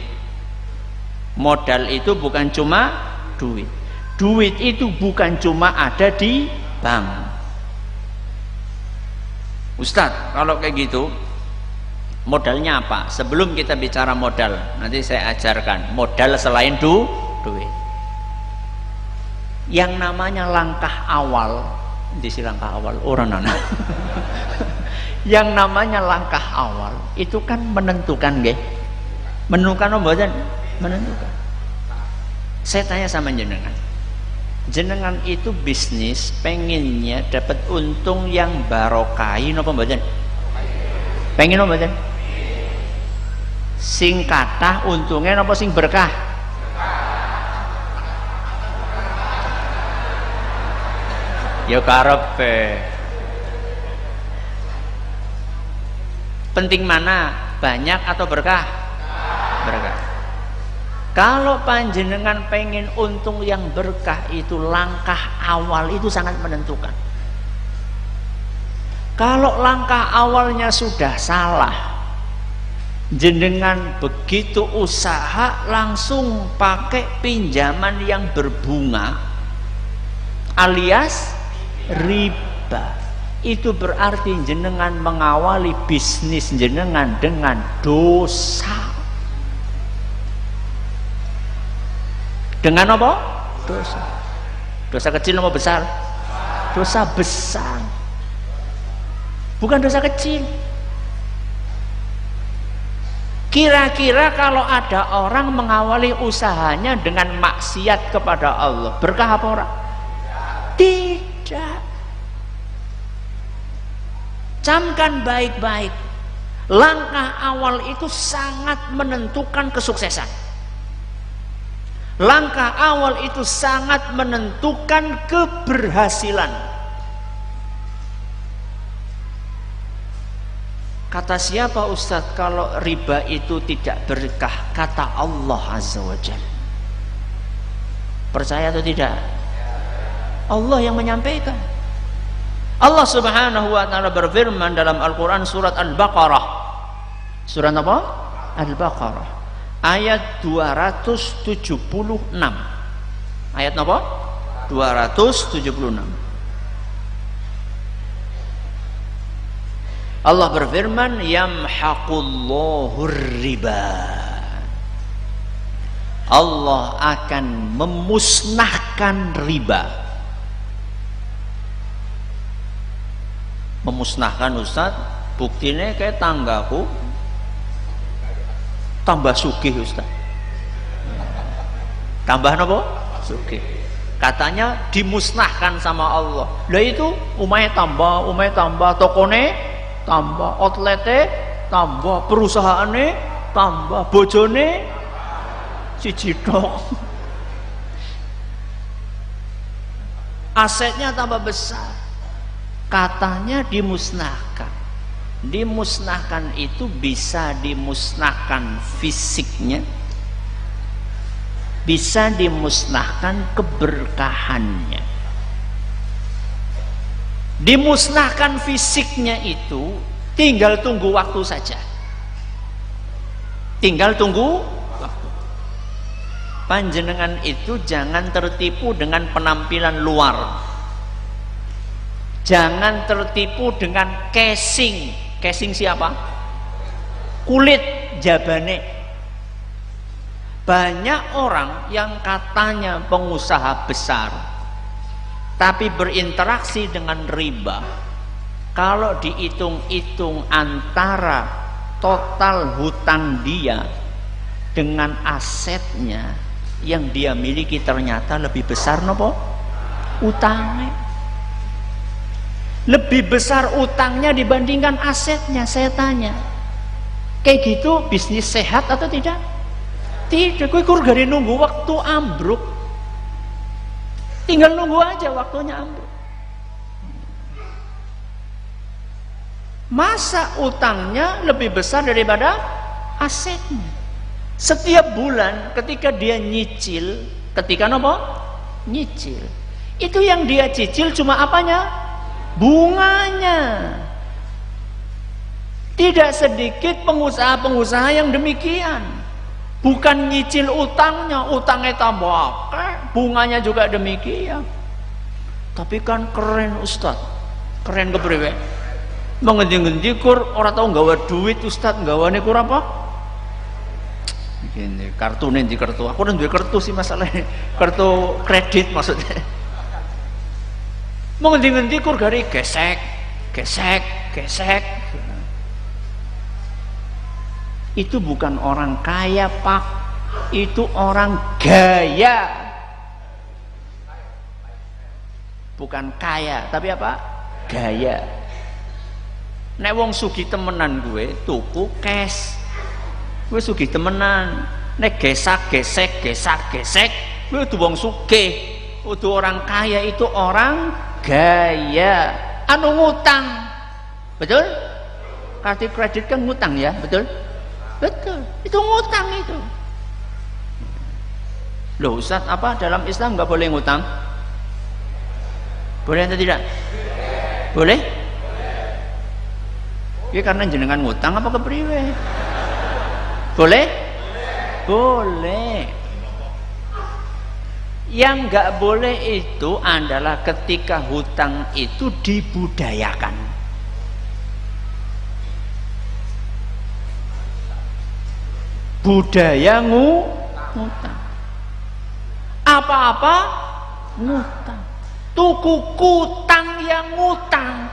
Modal itu bukan cuma duit. Duit itu bukan cuma ada di bank. Ustadz, kalau kayak gitu modalnya apa? Sebelum kita bicara modal, nanti saya ajarkan modal selain duit. Yang namanya langkah awal, di langkah awal orang nana. Yang namanya langkah awal itu kan menentukan, nggih. Menentukan apa? Menentukan. Saya tanya sama jenengan itu bisnis pengennya dapat untung yang barokai napa mboten? Pengen napa mboten? Sing kathah untungnya napa sing berkah? Ya karepe. Penting mana? Banyak atau berkah? Berkah. Kalau panjenengan pengen untung yang berkah, itu langkah awal itu sangat menentukan. Kalau langkah awalnya sudah salah, jenengan begitu usaha langsung pakai pinjaman yang berbunga alias riba, itu berarti jenengan mengawali bisnis jenengan dengan dosa. Dengan apa? Dosa. Dosa kecil atau besar? Dosa besar, bukan dosa kecil. Kira-kira kalau ada orang mengawali usahanya dengan maksiat kepada Allah, berkah apa orang? Tidak. Camkan baik-baik, langkah awal itu sangat menentukan kesuksesan. Langkah awal itu sangat menentukan keberhasilan. Kata siapa Ustadz kalau riba itu tidak berkah? Kata Allah Azza wa Jalla. Percaya atau tidak? Allah yang menyampaikan. Allah Subhanahu wa taala berfirman dalam Al-Qur'an surat Al-Baqarah. Surat apa? Al-Baqarah. Ayat 276. Ayat apa? 276. Allah berfirman, yamhaqullahu riba. Allah akan memusnahkan riba. Memusnahkan Ustaz, buktinya kayak tanggaku tambah sugih Ustaz. Tambah apa? Sugih. Katanya dimusnahkan sama Allah. Lah itu umay tambah, tokone tambah, outlete tambah, perusahaane tambah, bojone siji tok. Asetnya tambah besar. Katanya dimusnahkan. Dimusnahkan itu bisa dimusnahkan fisiknya, bisa dimusnahkan keberkahannya. Dimusnahkan fisiknya itu tinggal tunggu waktu saja. Tinggal tunggu waktu. Panjenengan itu jangan tertipu dengan penampilan luar. Jangan tertipu dengan casing. Casing siapa? Kulit jabane. Banyak orang yang katanya pengusaha besar tapi berinteraksi dengan riba. Kalau dihitung-hitung antara total hutang dia dengan asetnya yang dia miliki, ternyata lebih besar nopo utangnya. Lebih besar utangnya dibandingkan asetnya. Saya tanya, kayak gitu bisnis sehat atau tidak? Tidak. Kowe kur gari nunggu waktu ambruk, tinggal nunggu aja waktunya ambruk. Masa utangnya lebih besar daripada asetnya? Setiap bulan ketika dia nyicil, ketika nopo nyicil, itu yang dia cicil cuma apanya? Bunganya. Tidak sedikit pengusaha-pengusaha yang demikian. Bukan nyicil utangnya, utangnya tambah akeh, bunganya juga demikian. Tapi kan keren Ustaz. Keren kepriwe? Mengendi-endi kur ora tau nggawa duit Ustaz, nggawane kur apa? Ini kartune di kartu. Aku duwe kartu sih masalahnya. Kartu kredit maksudnya. Mengendi-endi kur gari gesek. Itu bukan orang kaya Pak, itu orang gaya. Bukan kaya, tapi apa? Gaya. Nek wong sugih temenan gue tuku cash, gue sugih temenan. Nek gesek, gue tuh wong sugih. Itu orang kaya, itu orang gaya. Anu ngutang, betul? Kartu kredit kan ngutang ya, betul? Betul, itu ngutang itu. Loh Ustaz, apa dalam Islam nggak boleh ngutang? Boleh atau tidak? Boleh? Ya karena jenengan ngutang apa kepriwe? Boleh? Boleh. Yang nggak boleh itu adalah ketika hutang itu dibudayakan. Budaya ngutang. Apa-apa ngutang. Tuku kutang yang ngutang.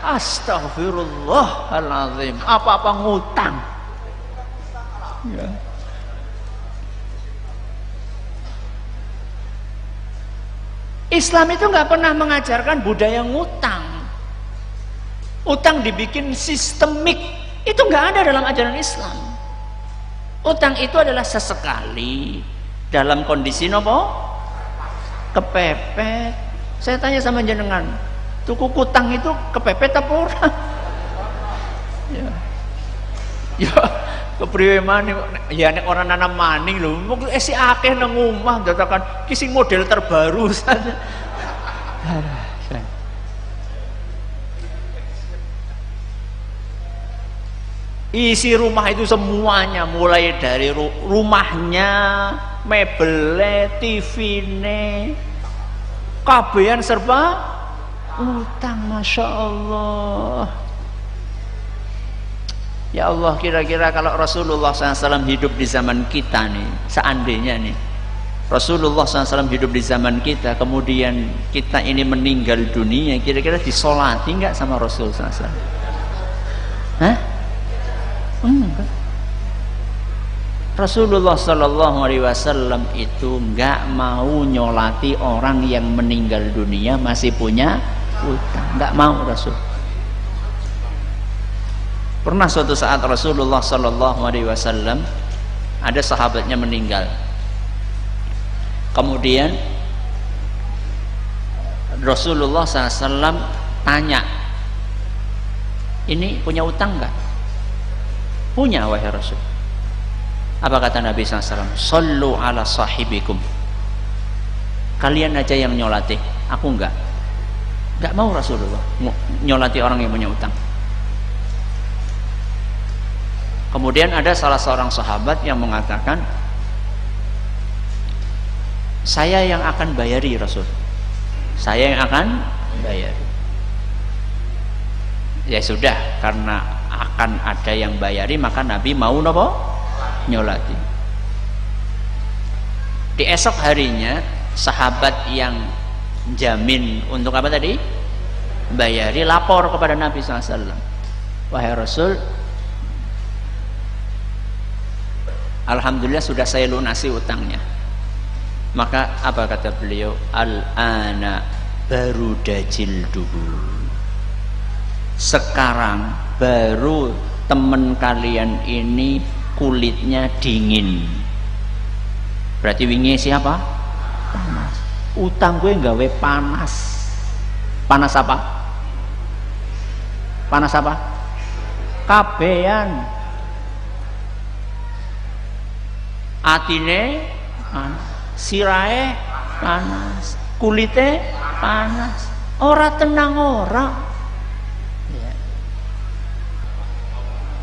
Astagfirullahaladzim. Apa-apa ngutang. Ya. Islam itu nggak pernah mengajarkan budaya ngutang. Utang dibikin sistemik. Itu nggak ada dalam ajaran Islam. Utang itu adalah sesekali dalam kondisi nopo kepepet. Saya tanya sama jenengan, tuku kutang itu kepepet apa ora? Ya, ya kepriwe maning? Ya nek orang nanam maning lho, mung isi akeh nang omah dadakan ki sing model terbaru saja. Isi rumah itu semuanya, mulai dari rumahnya, mebelnya, TV-ne, kabehan serba utang. Masya Allah. Ya Allah, kira-kira kalau Rasulullah SAW hidup di zaman kita nih, seandainya nih Rasulullah SAW hidup di zaman kita, kemudian kita ini meninggal dunia, kira-kira disolati nggak sama Rasul SAW? Hah? Enggak. Rasulullah Sallallahu Alaihi Wasallam itu nggak mau nyolati orang yang meninggal dunia masih punya utang, nggak mau Rasul. Pernah suatu saat Rasulullah Sallallahu Alaihi Wasallam ada sahabatnya meninggal, kemudian Rasulullah SAW tanya, ini punya utang nggak? Punya wahai Rasul. Apa kata Nabi SAW? Sallu ala sahibikum. Kalian aja yang nyolati, aku enggak mau Rasulullah nyolati orang yang punya utang. Kemudian ada salah seorang sahabat yang mengatakan, saya yang akan bayari Rasul, saya yang akan bayari. Ya sudah, karena akan ada yang bayari maka Nabi mau nopo nyolati. Di esok harinya sahabat yang jamin untuk apa tadi bayari lapor kepada Nabi SAW, wahai Rasul, alhamdulillah sudah saya lunasi utangnya. Maka apa kata beliau? Al-ana baru dajil dulu, sekarang baru teman kalian ini kulitnya dingin. Berarti wingi siapa? Panas. Utang gue nggawe panas. Panas apa? Panas apa? Kabehan. Atine panas, sirahe panas, kulite panas. Ora tenang ora.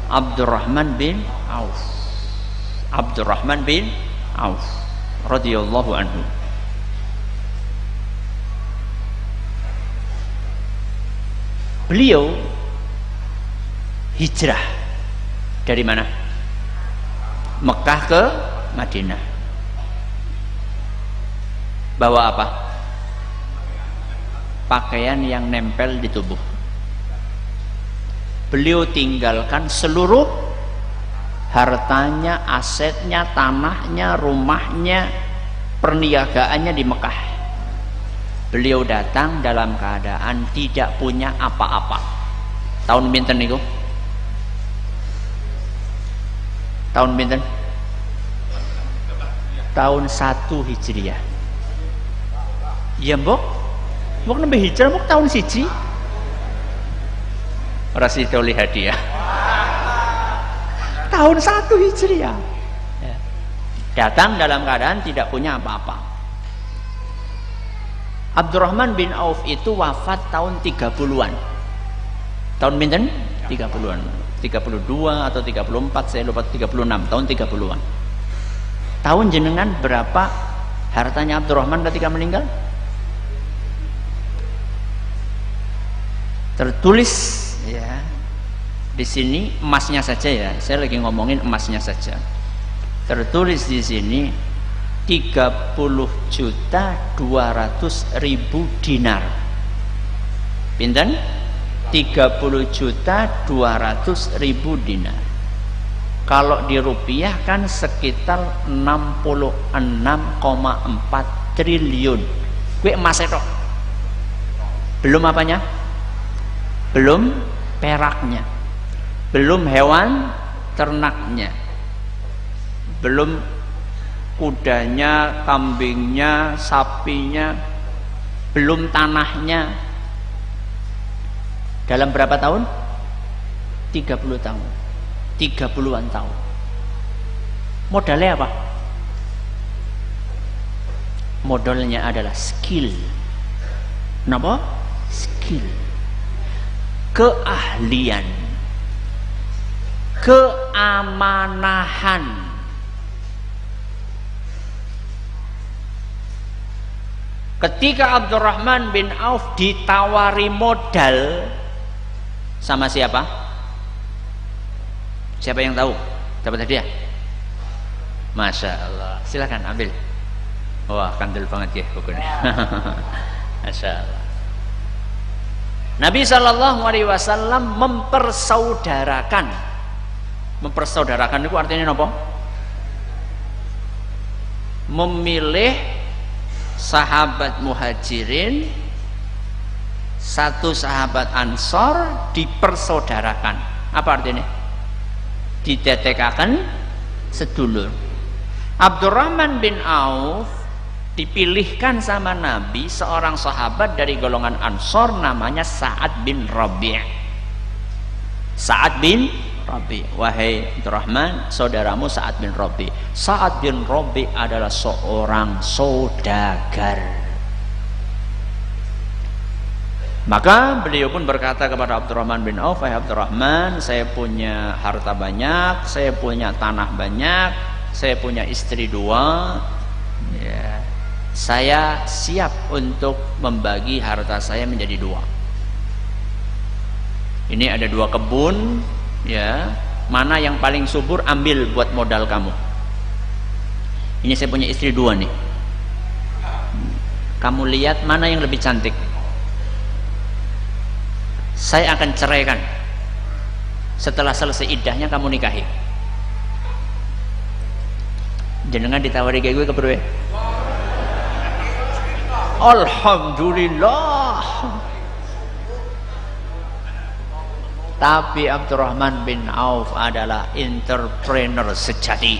Abdurrahman bin Auf radhiyallahu anhu. Beliau hijrah dari mana? Mekah ke Madinah. Bawa apa? Pakaian yang nempel di tubuh. Beliau tinggalkan seluruh hartanya, asetnya, tanahnya, rumahnya, perniagaannya di Mekah. Beliau datang dalam keadaan tidak punya apa-apa. Tahun pinten niku? Tahun pinten? Tahun 1 Hijriah. Ya mbok? Mbok nembe hijrah mbok tahun 1. Rasidoli hadiah tahun 1 Hijriah. Datang dalam keadaan tidak punya apa-apa. Abdurrahman bin Auf itu wafat tahun 30-an. Tahun pinten? 30-an, 32 atau 34, saya lupa, 36, tahun 30-an. Tahun jenengan berapa hartanya Abdurrahman ketika meninggal? Tertulis ya di sini emasnya saja ya, saya lagi ngomongin emasnya saja. Tertulis di sini 30.200.000 dinar. Pinten? 30.200.000 dinar. Kalau dirupiahkan sekitar 66,4 triliun. Kuwi emas itu. Belum apanya? Belum peraknya. Belum hewan ternaknya. Belum kudanya, kambingnya, sapinya, belum tanahnya. Dalam berapa tahun? 30 tahun. 30-an tahun. Modalnya apa? Modalnya adalah skill. Kenapa? Skill. Keahlian. Keamanahan. Ketika Abdurrahman bin Auf ditawari modal sama siapa? Siapa yang tahu? Dapat hadiah? Masya Allah. Silakan ambil. Wah, kandel banget ya bukunya. Masya Allah. Nabi SAW mempersaudarakan. Mempersaudarakan itu artinya apa? Memilih sahabat muhajirin, satu sahabat ansor dipersaudarakan. Apa artinya? Didadekaken sedulur. Abdurrahman bin Auf dipilihkan sama Nabi seorang sahabat dari golongan ansor namanya Sa'ad bin Rabi'. Sa'ad bin Rabi'. Wahai Abdurrahman, saudaramu Sa'ad bin Rabi'. Sa'ad bin Rabi' adalah seorang saudagar. Maka beliau pun berkata kepada Abdurrahman bin Auf, "Wahai Abdurrahman, saya punya harta banyak, saya punya tanah banyak, saya punya istri 2. Ya, saya siap untuk membagi harta saya menjadi 2. Ini ada 2 kebun, ya. Mana yang paling subur ambil buat modal kamu. Ini saya punya istri 2 nih. Kamu lihat mana yang lebih cantik. Saya akan ceraikan. Setelah selesai iddahnya kamu nikahi." Jenengan ditawari kayak gue keberwe. Alhamdulillah. Tapi Abdurrahman bin Auf adalah entrepreneur sejati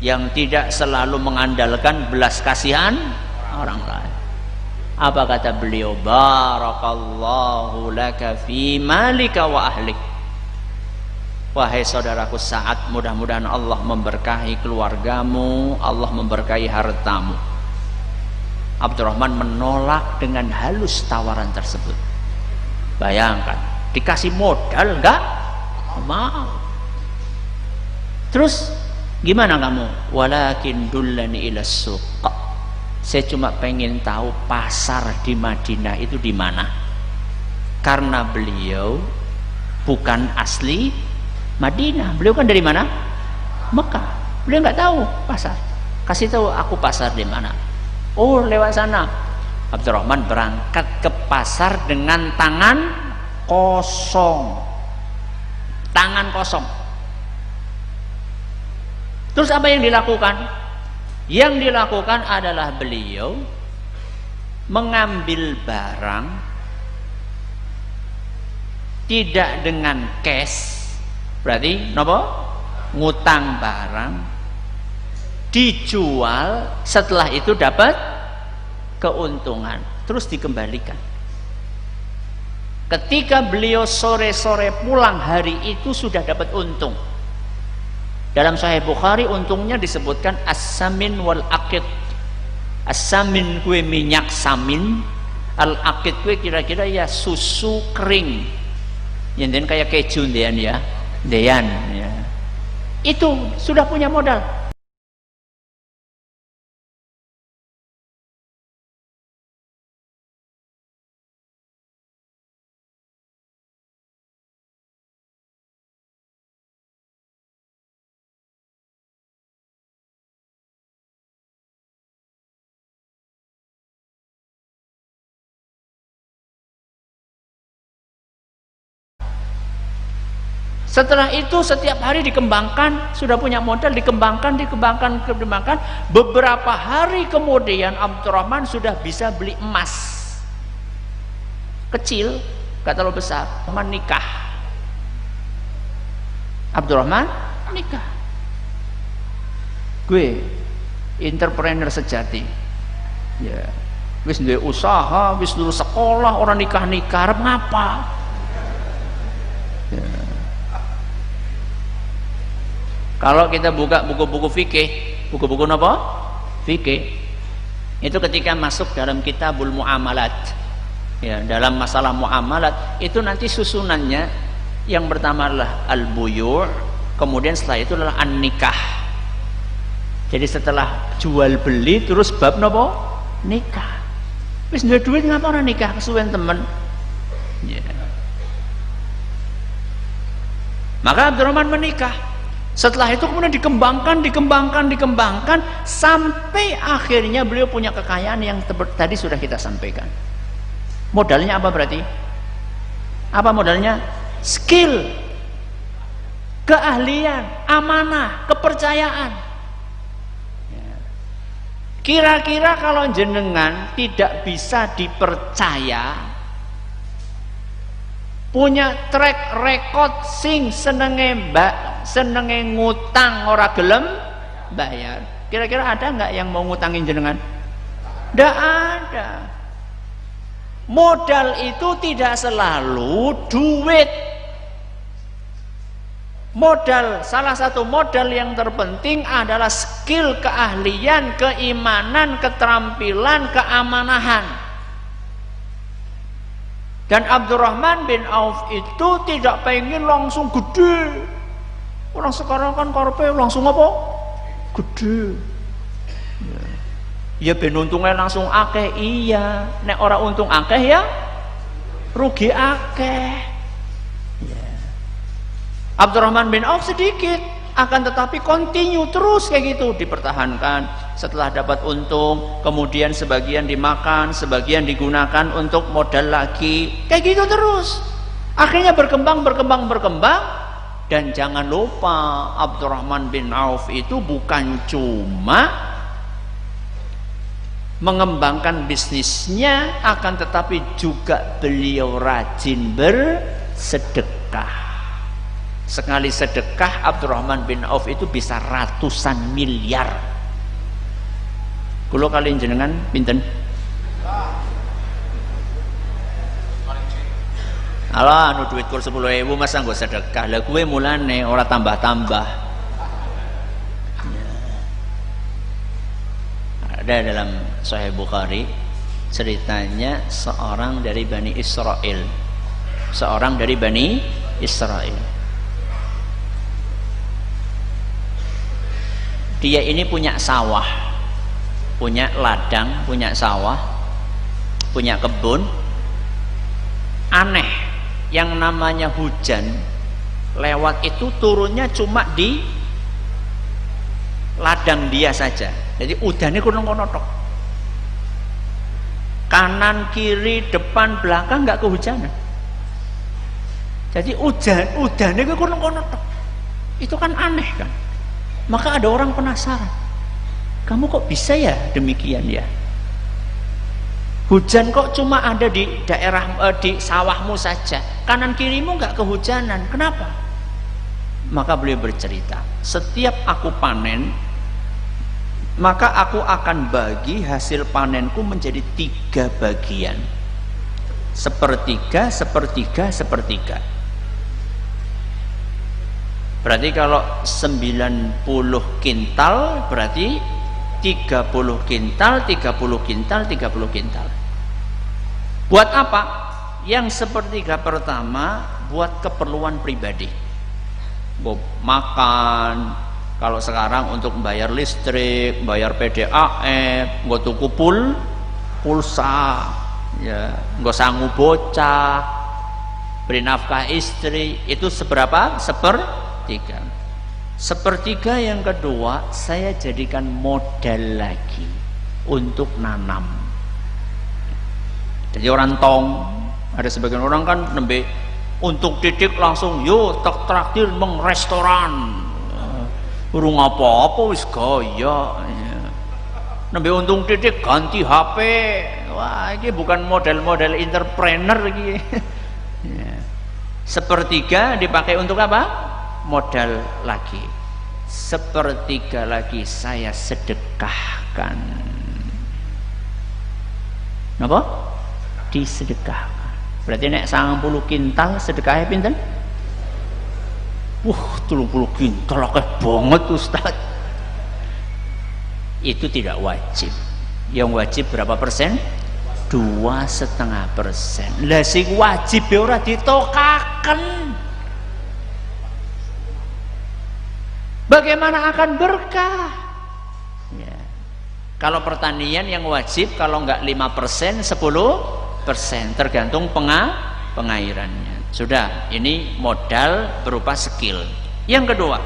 yang tidak selalu mengandalkan belas kasihan orang lain. Apa kata beliau? Barakallahu laka fi malika wa ahlik. Wahai saudaraku Sa'ad, mudah-mudahan Allah memberkahi keluargamu, Allah memberkahi hartamu. Abdurrahman menolak dengan halus tawaran tersebut. Bayangkan, dikasih modal enggak mau. Terus gimana kamu? Walakin dullani ila suq. Saya cuma pengen tahu pasar di Madinah itu di mana. Karena beliau bukan asli Madinah. Beliau kan dari mana? Mekah. Beliau nggak tahu pasar. Kasih tahu aku pasar di mana. Oh, lewat sana. Abdurrahman berangkat ke pasar dengan tangan kosong. Tangan kosong. Terus apa yang dilakukan? Yang dilakukan adalah beliau mengambil barang tidak dengan cash, berarti nopo? Ngutang barang, dijual, setelah itu dapat keuntungan, terus dikembalikan. Ketika beliau sore-sore pulang hari itu sudah dapat untung. Dalam Sahih Bukhari untungnya disebutkan as-samin wal aqid. As-samin kue minyak samin, Al-aqid kuwi kira-kira ya susu kering. Yang kayak keju ndean ya. Ndean ya. Itu sudah punya modal. Setelah itu setiap hari dikembangkan, sudah punya modal, dikembangkan. Beberapa hari kemudian Abdurrahman sudah bisa beli emas kecil, gak terlalu besar. Menikah. Abdurrahman nikah. Gue entrepreneur sejati. Ya, wis duwe usaha, wis lulus sekolah, orang nikah-nikah, arep ngapa? Ya. Kalau kita buka buku-buku fikih, buku-buku apa? Fikih. Itu ketika masuk dalam kitabul muamalat. Ya, dalam masalah muamalat itu nanti susunannya yang pertama adalah al-buyu', kemudian setelah itu adalah an-nikah. Jadi setelah jual beli terus bab napa? Nikah. Wis duwe duit ngapa ora nikah kesuwen temen. Ya. Maka Abdurrahman menikah. Setelah itu kemudian dikembangkan sampai akhirnya beliau punya kekayaan yang tadi sudah kita sampaikan. Modalnya apa berarti? Apa modalnya? Skill, keahlian, amanah, kepercayaan. Kira-kira kalau jenengan tidak bisa dipercaya, punya track record sing senenge ngutang ora gelem bayar, kira-kira ada nggak yang mau ngutangin jenengan? Nggak ada. Modal itu tidak selalu duit. Modal, salah satu modal yang terpenting adalah skill, keahlian, keimanan, keterampilan, keamanahan. Dan Abdurrahman bin Auf itu tidak pengen langsung gede. Orang sekarang kan karepe langsung apa? Gede. Ya ben untungnya langsung akeh, iya. Nek ora untung akeh ya rugi akeh. Ya. Abdurrahman bin Auf sedikit, akan tetapi continue terus kayak gitu, dipertahankan. Setelah dapat untung, kemudian sebagian dimakan, sebagian digunakan untuk modal lagi, kayak gitu terus. Akhirnya berkembang. Dan jangan lupa Abdurrahman bin Auf itu bukan cuma mengembangkan bisnisnya, akan tetapi juga beliau rajin bersedekah. Sekali sedekah Abdurrahman bin Auf itu bisa ratusan miliar. Kulo kalian jenengan pinten? Alah anu duit kur 10.000 masa nggo sedekah. Lah kuwe mulane ora tambah-tambah. Ada dalam Sahih Bukhari ceritanya seorang dari Bani Israel. Seorang dari Bani Israel. Dia ini punya sawah, punya ladang, punya sawah, punya kebun. Aneh, yang namanya hujan lewat itu turunnya cuma di ladang dia saja. Jadi udannya kurang konotok. Kanan, kiri, depan, belakang nggak kehujanan. Jadi udannya kurang konotok. Itu kan aneh kan. Maka ada orang penasaran, kamu kok bisa ya demikian ya? Hujan kok cuma ada di daerah di sawahmu saja, kanan kirimu nggak kehujanan, kenapa? Maka beliau bercerita, setiap aku panen, maka aku akan bagi hasil panenku menjadi 3 bagian, sepertiga, sepertiga, sepertiga. Berarti kalau 90 kintal berarti 30 kintal, 30 kintal, 30 kintal. Buat apa? Yang sepertiga pertama buat keperluan pribadi, makan, kalau sekarang untuk bayar listrik, bayar PDAM, nggak tuku pulsa, ya, nggak sanggup bocah, beri nafkah istri, itu seberapa? Sepertiga. Sepertiga yang kedua saya jadikan modal lagi untuk nanam. Jadi orang tong, ada sebagian orang kan nembe untuk titik langsung yo traktir meng restoran, urung apa-apa wis gaya, nembe untung titik ganti HP. Wah, ini bukan model-model entrepreneur iki. Sepertiga dipakai untuk apa? Modal lagi. Sepertiga lagi saya sedekahkan. Napa? Disedekahkan. Berarti nek 90 kintal sedekahnya pinten? 30 kintal akeh banget Ustaz. Itu tidak wajib. Yang wajib berapa persen? 2,5%. Lah sing wajib ya ora ditokaken. Bagaimana akan berkah? Ya. Kalau pertanian yang wajib kalau enggak 5%, 10%, tergantung pengairannya. Sudah, ini modal berupa skill. Yang kedua,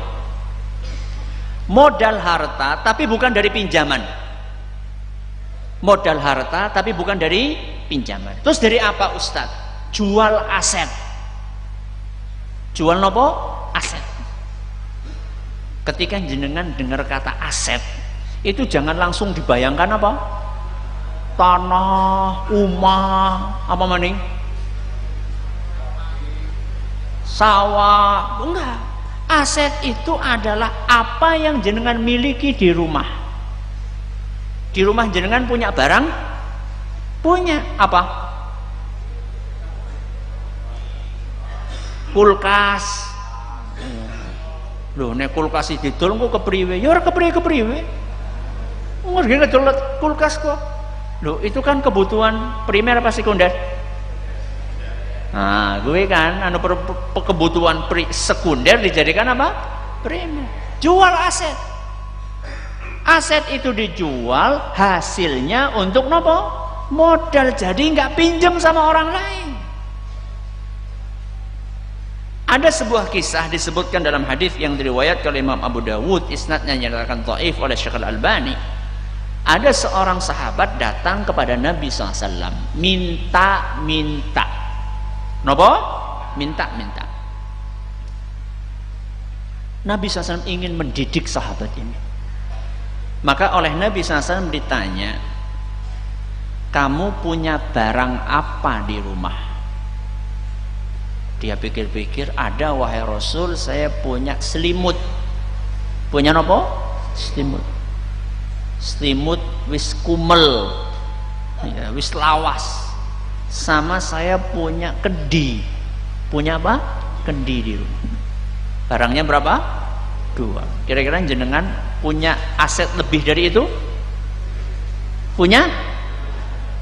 modal harta tapi bukan dari pinjaman. Modal harta tapi bukan dari pinjaman. Terus dari apa Ustadz? Jual aset. Jual nopo? Aset. Ketika jenengan dengar kata aset, itu jangan langsung dibayangkan apa? Tanah, rumah, apa maning? Sawah. Enggak. Aset itu adalah apa yang jenengan miliki di rumah. Di rumah jenengan punya barang? Punya apa? Kulkas. Loh, nek kulkas didol kok kepriwe? Ya ora kepriwe-kepriwe. Ngerti ngedol kulkas kok. Loh, itu kan kebutuhan primer apa sekunder? Nah, gue kan kebutuhan sekunder dijadikan apa? Primer. Jual aset. Aset itu dijual, hasilnya untuk nopo? Modal. Jadi nggak pinjam sama orang lain. Ada sebuah kisah disebutkan dalam hadis yang diriwayatkan oleh Imam Abu Dawud, isnadnya dinyatakan dhaif oleh Syekh Al-Albani. Ada seorang sahabat datang kepada Nabi SAW, minta-minta. Napa? Minta-minta. Nabi SAW ingin mendidik sahabat ini. Maka oleh Nabi SAW ditanya, kamu punya barang apa di rumah? Dia pikir-pikir, ada wahai Rasul, saya punya selimut. Punya apa? Selimut. Selimut wis kumel, ya, wis lawas. Sama saya punya kendi. Punya apa? Kendi di rumah. Barangnya berapa? 2. Kira-kira jenengan punya aset lebih dari itu? Punya?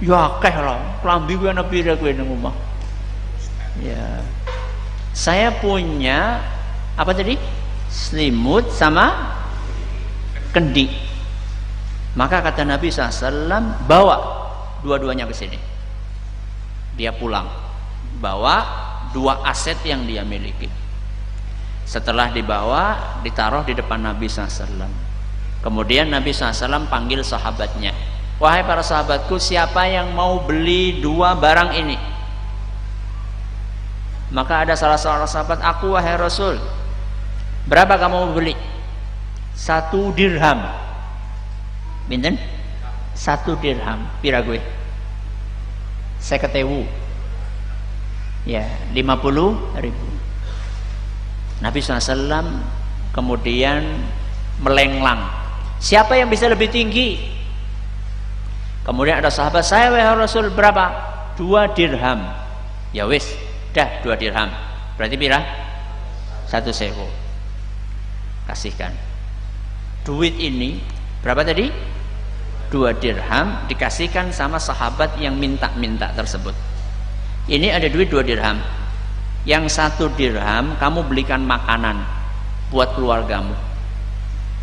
Ya akeh lah. Klambi gue ana pira kowe nang omah. Ya. Saya punya apa tadi? Selimut sama kendi. Maka kata Nabi SAW, bawa dua-duanya ke sini. Dia pulang, bawa 2 aset yang dia miliki. Setelah dibawa, ditaruh di depan Nabi SAW. Kemudian Nabi SAW panggil sahabatnya, wahai para sahabatku, siapa yang mau beli 2 barang ini? Maka ada salah seorang sahabat, aku wahai Rasul. Berapa kamu mau beli? 1 dirham. Binten? 1 dirham. Pira gue? 50.000. Ya, 50.000. Nabi SAW kemudian melenglang, siapa yang bisa lebih tinggi? Kemudian ada sahabat, saya wahai Rasul, berapa? 2 dirham. Ya wis, dah 2 dirham. Berarti pira? 1.000. Kasihkan. Duit ini berapa tadi? 2 dirham dikasihkan sama sahabat yang minta-minta tersebut. Ini ada duit 2 dirham. Yang 1 dirham kamu belikan makanan buat keluargamu.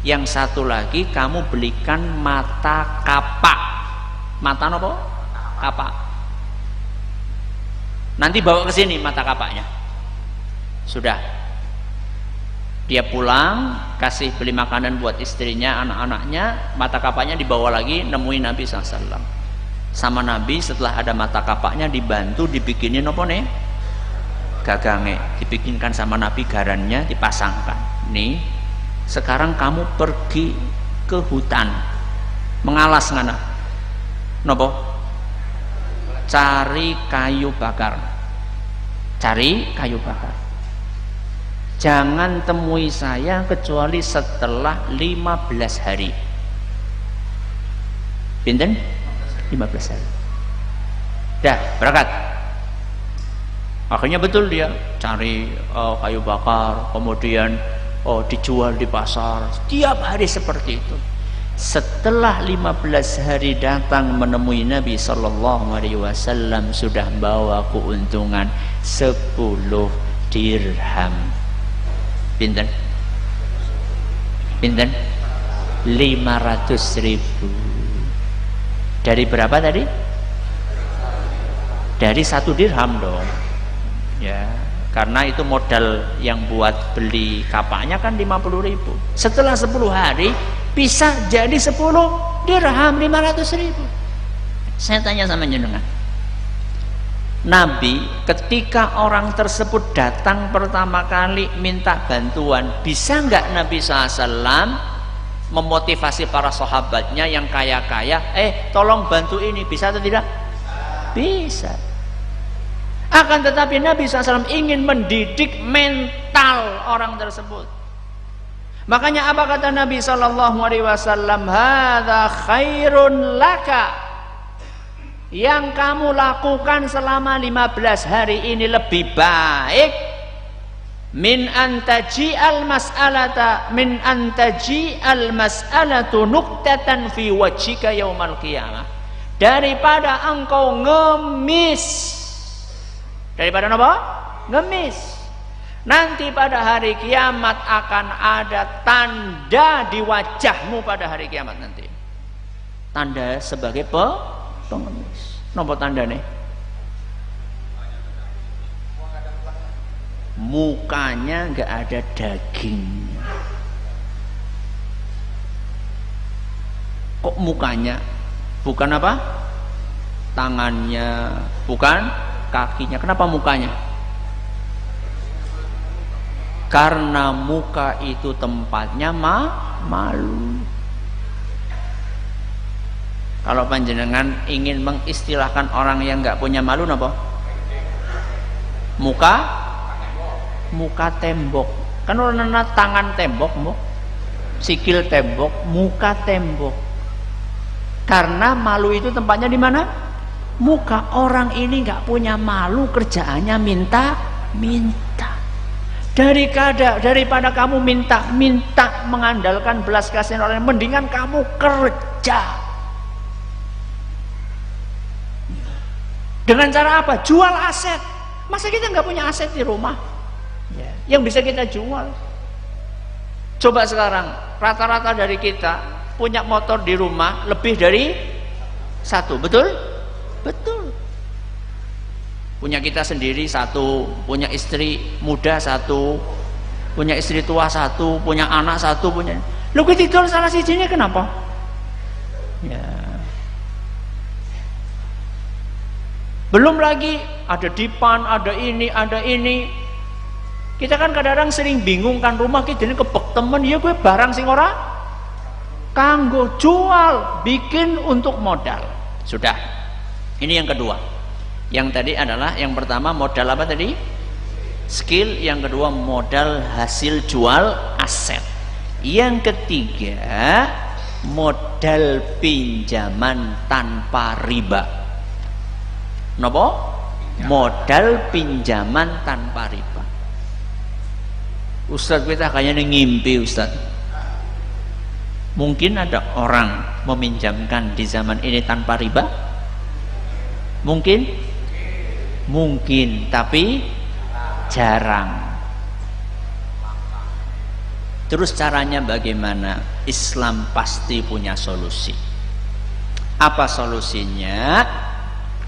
Yang 1 lagi kamu belikan mata kapak. Mata apa? Kapak. Nanti bawa ke sini mata kapaknya. Sudah. Dia pulang, kasih beli makanan buat istrinya, anak-anaknya, mata kapaknya dibawa lagi, nemuin Nabi SAW. Sama Nabi setelah ada mata kapaknya dibantu dibikinin apa nih? Gagange, dibikinkan sama Nabi garannya, dipasangkan. Nih, sekarang kamu pergi ke hutan, mengalas ngana, nopo? Cari kayu bakar, cari kayu bakar. Jangan temui saya kecuali setelah 15 hari. Pinten? 15 hari. Dah, berangkat. Akhirnya betul dia cari kayu bakar, kemudian dijual di pasar. Setiap hari seperti itu. Setelah 15 hari datang menemui Nabi sallallahu alaihi wasallam, sudah bawa keuntungan 10 dirham. Pinten? Pinten? 500.000. Dari berapa tadi? Dari 1 dirham dong. Ya, karena itu modal yang buat beli kapaknya kan 50.000. Setelah 10 hari bisa jadi 10 dirham 500.000. Saya tanya sama jenengan, Nabi ketika orang tersebut datang pertama kali minta bantuan, bisa nggak Nabi SAW memotivasi para sahabatnya yang kaya-kaya, tolong bantu ini, bisa atau tidak? Bisa. Akan tetapi Nabi SAW ingin mendidik mental orang tersebut. Makanya apa kata Nabi SAW? Hadza khairun laka. Yang kamu lakukan selama 15 hari ini lebih baik min antaji al mas'alatu nuktatan fi wajhika yaumal qiyamah, daripada engkau ngemis. Daripada apa? Ngemis. Nanti pada hari kiamat akan ada tanda di wajahmu pada hari kiamat nanti. Tanda sebagai pengemis. Nopo tandane? Mukanya nggak ada dagingnya. Kok mukanya? Bukan apa? Tangannya, bukan kakinya. Kenapa mukanya? Karena muka itu tempatnya malu. Kalau panjenengan ingin mengistilahkan orang yang nggak punya malu, napa? Muka tembok. Kan orang tangan tembok, sikil tembok, muka tembok. Karena malu itu tempatnya di mana? Muka. Orang ini nggak punya malu, kerjaannya minta. Daripada kamu minta mengandalkan belas kasihan orang, mendingan kamu kerja. Dengan cara apa? Jual aset. Masa kita nggak punya aset di rumah? Ya, yang bisa kita jual. Coba sekarang, rata-rata dari kita punya motor di rumah lebih dari 1, betul? Betul. Punya kita sendiri 1, punya istri muda 1, punya istri tua 1, punya anak 1, punya. Lu kita salah sijinya kenapa? Ya. Belum lagi ada dipan, ada ini. Kita kan kadang-kadang sering bingung kan, rumah kita ini kebek temen, ya gue barang sing ora kanggo jual, bikin untuk modal. Sudah. Ini yang kedua. Yang tadi adalah yang pertama modal apa tadi? Skill. Yang kedua modal hasil jual aset. Yang ketiga modal pinjaman tanpa riba. Napa? Modal pinjaman tanpa riba. Ustaz, kita kayaknya ngimpi Ustaz. Mungkin ada orang meminjamkan di zaman ini tanpa riba? Mungkin? Mungkin, tapi jarang. Terus caranya bagaimana? Islam pasti punya solusi. Apa solusinya?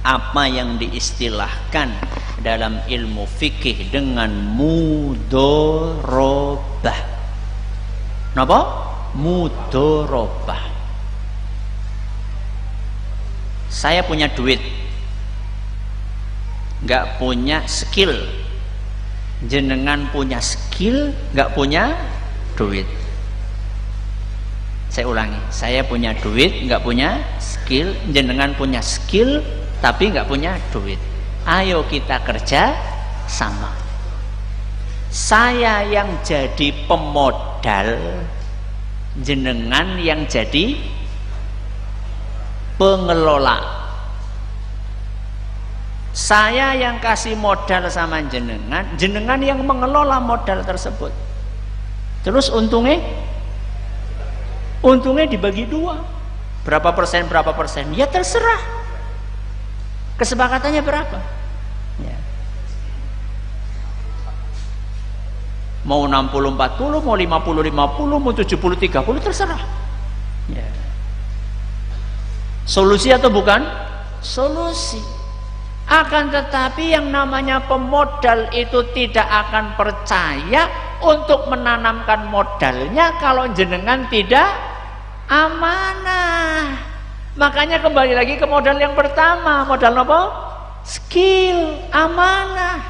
Apa yang diistilahkan dalam ilmu fikih dengan mudorobah. Napa? Mudorobah. Saya punya duit, nggak punya skill. Jenengan punya skill, nggak punya duit. Saya ulangi, saya punya duit, nggak punya skill. Jenengan punya skill, tapi nggak punya duit. Ayo kita kerja sama. Saya yang jadi pemodal, jenengan yang jadi pengelola. Saya yang kasih modal sama jenengan, jenengan yang mengelola modal tersebut. Terus untungnya dibagi dua. Berapa persen, berapa persen? Ya terserah. Kesepakatannya berapa? Ya. Mau 60-40, mau 50-50, mau 70-30, terserah. Ya. Solusi atau bukan? Solusi. Akan tetapi yang namanya pemodal itu tidak akan percaya untuk menanamkan modalnya kalau jenengan tidak amanah. Makanya kembali lagi ke modal yang pertama. Modal apa? Skill, amanah.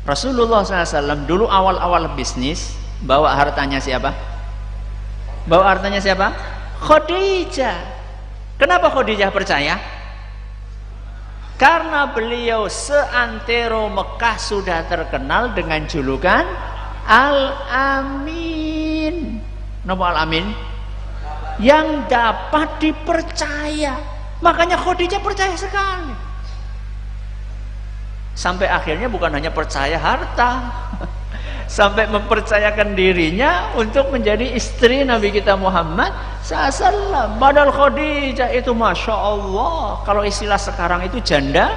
Rasulullah SAW dulu awal-awal bisnis bawa hartanya siapa? Bawa hartanya siapa? Khadijah. Kenapa Khadijah percaya? Karena beliau seantero Mekah sudah terkenal dengan julukan Al-Amin. Nama Al-Amin? Yang dapat dipercaya. Makanya Khadijah percaya sekali. Sampai akhirnya bukan hanya percaya harta, sampai mempercayakan dirinya untuk menjadi istri Nabi kita Muhammad SAW. Padahal Khadijah itu Masya Allah, kalau istilah sekarang itu janda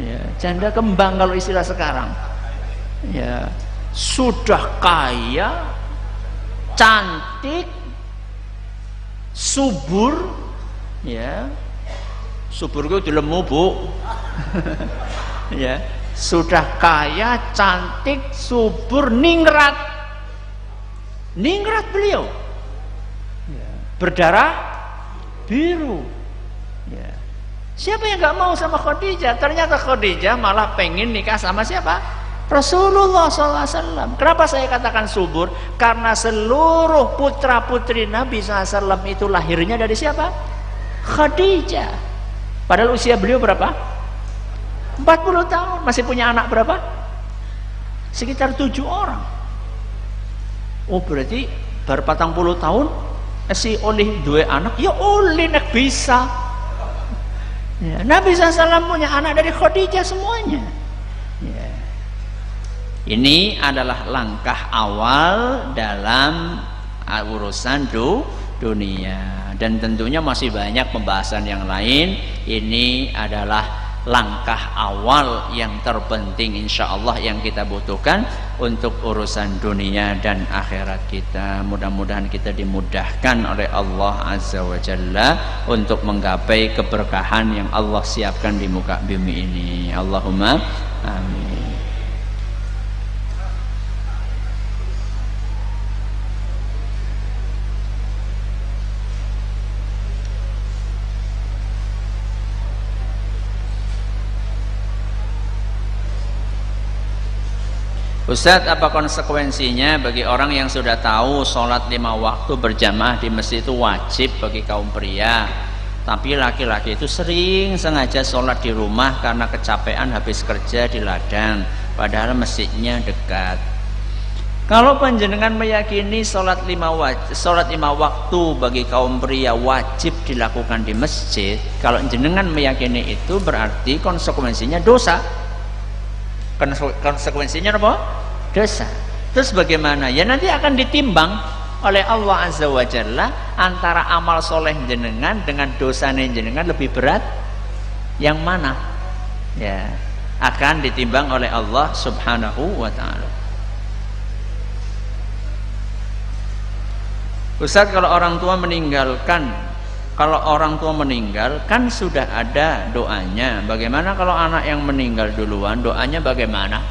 ya, janda kembang kalau istilah sekarang ya. Sudah kaya, cantik, subur ya. Subur itu lemu bu ya. Sudah kaya, cantik, subur, ningrat beliau ya. Berdarah biru ya. Siapa yang gak mau sama Khadijah? Ternyata Khadijah malah pengen nikah sama siapa? Rasulullah SAW. Kenapa saya katakan subur? Karena seluruh putra putri Nabi SAW itu lahirnya dari siapa? Khadijah. Padahal usia beliau berapa? 40 tahun. Masih punya anak berapa? Sekitar 7 orang. Oh berarti baru 40 tahun si oleh 2 anak. Ya oleh nak bisa ya. Nabi SAW punya anak dari Khadijah semuanya ya. Ini adalah langkah awal dalam urusan dunia. Dan tentunya masih banyak pembahasan yang lain. Ini adalah langkah awal yang terpenting insya Allah yang kita butuhkan untuk urusan dunia dan akhirat kita. Mudah-mudahan kita dimudahkan oleh Allah Azza wa Jalla untuk menggapai keberkahan yang Allah siapkan di muka bumi ini. Allahumma amin. Ustadz, apa konsekuensinya bagi orang yang sudah tahu sholat 5 waktu berjamaah di masjid itu wajib bagi kaum pria, tapi laki-laki itu sering sengaja sholat di rumah karena kecapean habis kerja di ladang, padahal masjidnya dekat. Kalau panjenengan meyakini sholat 5 waktu bagi kaum pria wajib dilakukan di masjid, kalau jenengan meyakini itu berarti konsekuensinya dosa. Konsekuensinya apa? Dosa. Terus bagaimana? Ya nanti akan ditimbang oleh Allah Azza wa Jalla, antara amal soleh jenengan dengan dosanya jenengan lebih berat yang mana? Ya, akan ditimbang oleh Allah Subhanahu wa ta'ala. Ustaz, kalau orang tua meninggal kan sudah ada doanya. Bagaimana kalau anak yang meninggal duluan, doanya bagaimana?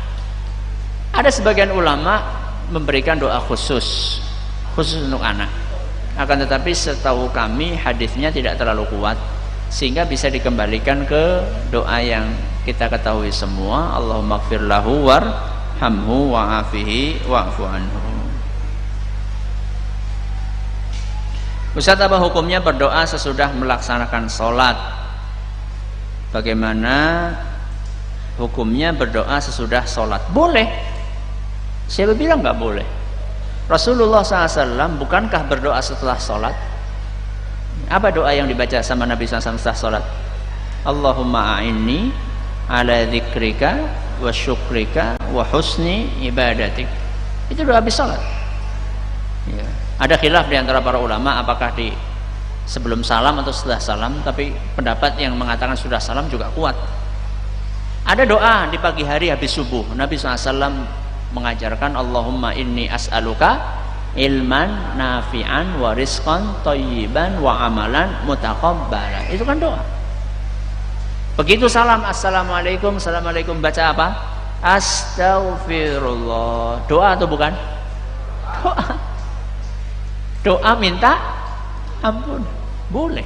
Ada sebagian ulama memberikan doa khusus untuk anak. Akan tetapi setahu kami hadisnya tidak terlalu kuat, sehingga bisa dikembalikan ke doa yang kita ketahui semua, Allahumma ighfir lahu warhamhu wa'afihi wa'fu anhu. Ustaz, apa hukumnya berdoa sesudah melaksanakan sholat? Bagaimana hukumnya berdoa sesudah sholat? Boleh. Siapa bilang nggak boleh? Rasulullah SAW bukankah berdoa setelah sholat? Apa doa yang dibaca sama Nabi SAW setelah sholat? Allahumma a'inni ala dzikrika wa syukrika wa husni ibadatik. Itu doa habis sholat. Ya. Ada khilaf di antara para ulama apakah di sebelum salam atau setelah salam, tapi pendapat yang mengatakan sudah salam juga kuat. Ada doa di pagi hari habis subuh. Nabi SAW mengajarkan Allahumma inni as'aluka ilman nafi'an wa rizqan thayyiban wa amalan mutaqabbalan. Itu kan doa. Begitu salam assalamualaikum, assalamualaikum, baca apa? Astaghfirullah. Doa atau bukan? Doa. Doa minta ampun. Boleh.